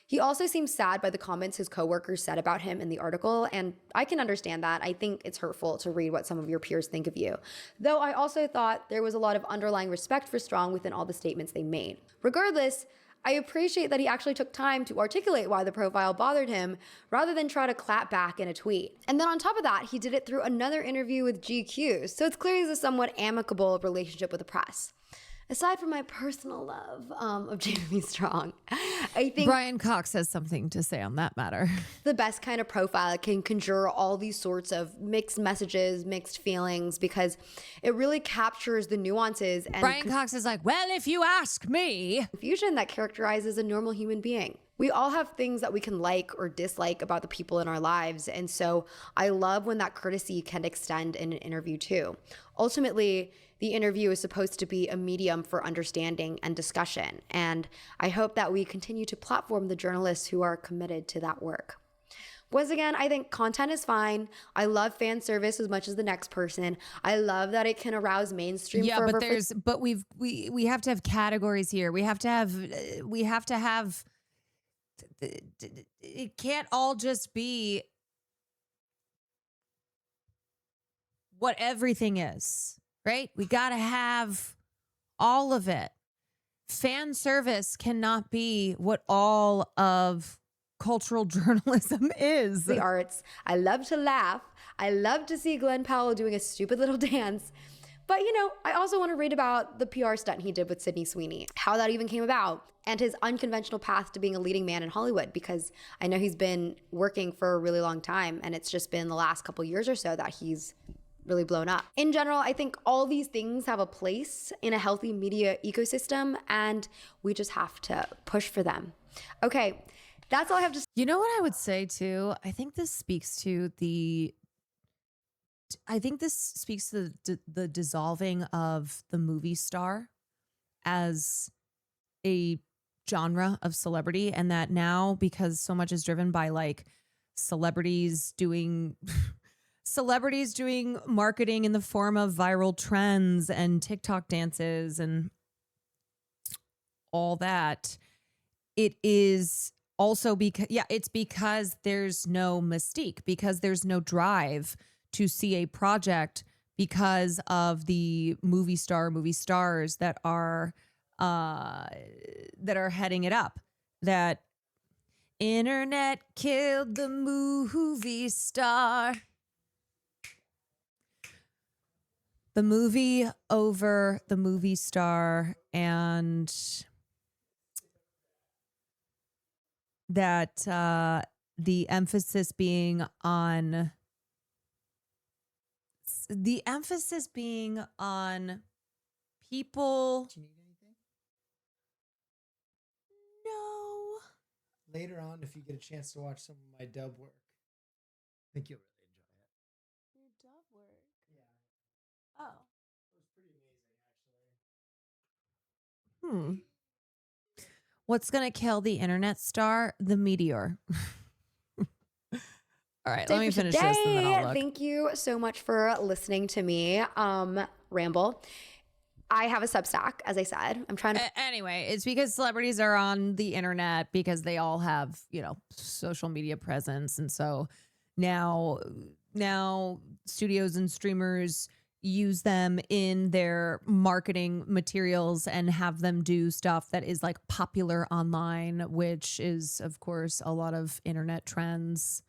Speaker 3: He also seemed sad by the comments his coworkers said about him in the article, and I can understand that. I think it's hurtful to read what some of your peers think of you. Though I also thought there was a lot of underlying respect for Strong within all the statements they made. Regardless, I appreciate that he actually took time to articulate why the profile bothered him, rather than try to clap back in a tweet. And then on top of that, he did it through another interview with GQ, so it's clear he's a somewhat amicable relationship with the press. aside from my personal love of Jamie Strong, I think
Speaker 1: Brian Cox has something to say on that matter.
Speaker 3: the best kind of profile can conjure all these sorts of mixed messages, mixed feelings, because it really captures the nuances and
Speaker 1: Brian Cox is like, well, if you ask me,
Speaker 3: confusion that characterizes a normal human being. We all have things that we can like or dislike about the people in our lives. And so I love when that courtesy can extend in an interview too. Ultimately, the interview is supposed to be a medium for understanding and discussion. And I hope that we continue to platform the journalists who are committed to that work. Once again, I think content is fine. I love fan service as much as the next person. I love that it can arouse mainstream fervor.
Speaker 1: but we have to have categories here. We have to have it can't all just be what everything is, right? We got to have all of it. Fan service cannot be what all of cultural journalism is.
Speaker 3: The arts. I love to laugh. I love to see Glenn Powell doing a stupid little dance. But, you know, I also want to read about the PR stunt he did with Sydney Sweeney, how that even came about, and his unconventional path to being a leading man in Hollywood, because I know he's been working for a really long time, and it's just been the last couple years or so that he's really blown up. In general, I think all these things have a place in a healthy media ecosystem, and we just have to push for them. Okay, that's all I have to say.
Speaker 1: You know what I would say too? I think this speaks to the dissolving of the movie star as a genre of celebrity, and that now, because so much is driven by like celebrities doing marketing in the form of viral trends and TikTok dances and all that, it is also because there's no mystique, because there's no drive to see a project, because of the movie stars that are heading it up. That internet killed the movie star. The movie over the movie star, and that the emphasis being on people.
Speaker 10: Do you need anything?
Speaker 1: No.
Speaker 10: Later on, if you get a chance to watch some of my dub work, I think you'll really enjoy it.
Speaker 1: Your dub work.
Speaker 10: Yeah.
Speaker 1: Oh.
Speaker 10: It was pretty amazing, actually.
Speaker 1: What's gonna kill the internet star? The meteor. All right, let me finish this and then I'll look.
Speaker 3: Thank you so much for listening to me ramble. I have a Substack, as I said. I'm trying to.
Speaker 1: Anyway, it's because celebrities are on the internet because they all have, you know, social media presence. And so now studios and streamers use them in their marketing materials and have them do stuff that is like popular online, which is, of course, a lot of internet trends.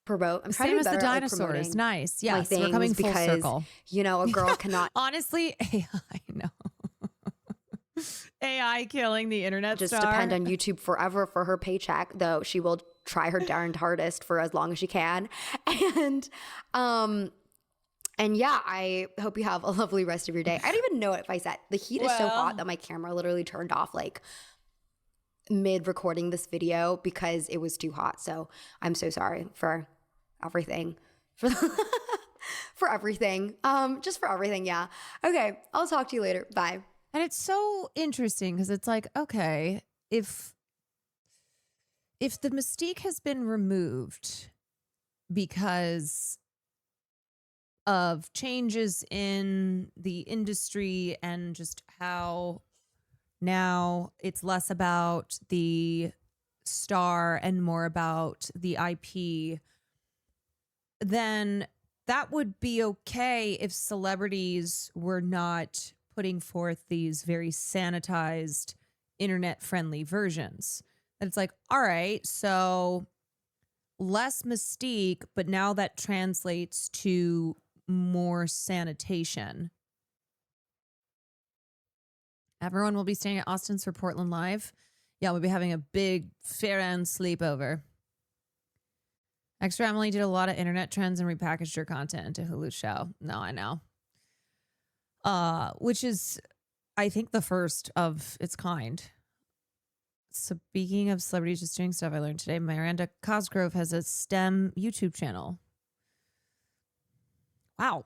Speaker 3: Promote. I'm trying
Speaker 1: Same
Speaker 3: to
Speaker 1: as
Speaker 3: be
Speaker 1: the
Speaker 3: better at, like,
Speaker 1: dinosaurs.
Speaker 3: promoting
Speaker 1: Nice.
Speaker 3: my
Speaker 1: Yes, we're coming
Speaker 3: things
Speaker 1: full
Speaker 3: because,
Speaker 1: circle.
Speaker 3: you know, a girl cannot
Speaker 1: Honestly, AI, no. AI killing the internet
Speaker 3: just
Speaker 1: star.
Speaker 3: depend on YouTube forever for her paycheck, though she will try her darned hardest for as long as she can. And yeah, I hope you have a lovely rest of your day. I don't even know if I said the heat is so hot that my camera literally turned off like mid recording this video because it was too hot. So I'm so sorry for everything. For everything. Just for everything, yeah. Okay, I'll talk to you later. Bye.
Speaker 1: And it's so interesting because it's like, okay, if the mystique has been removed because of changes in the industry and just how now it's less about the star and more about the IP, then that would be okay if celebrities were not putting forth these very sanitized internet-friendly versions. And it's like, all right, so less mystique, but now that translates to more sanitation. Everyone will be staying at Austin's for Portland Live. Yeah, we'll be having a big fair end sleepover. Extra Emily did a lot of internet trends and repackaged her content into Hulu's show. No, I know. Which is, I think, the first of its kind. Speaking of celebrities just doing stuff, I learned today Miranda Cosgrove has a STEM YouTube channel. Wow.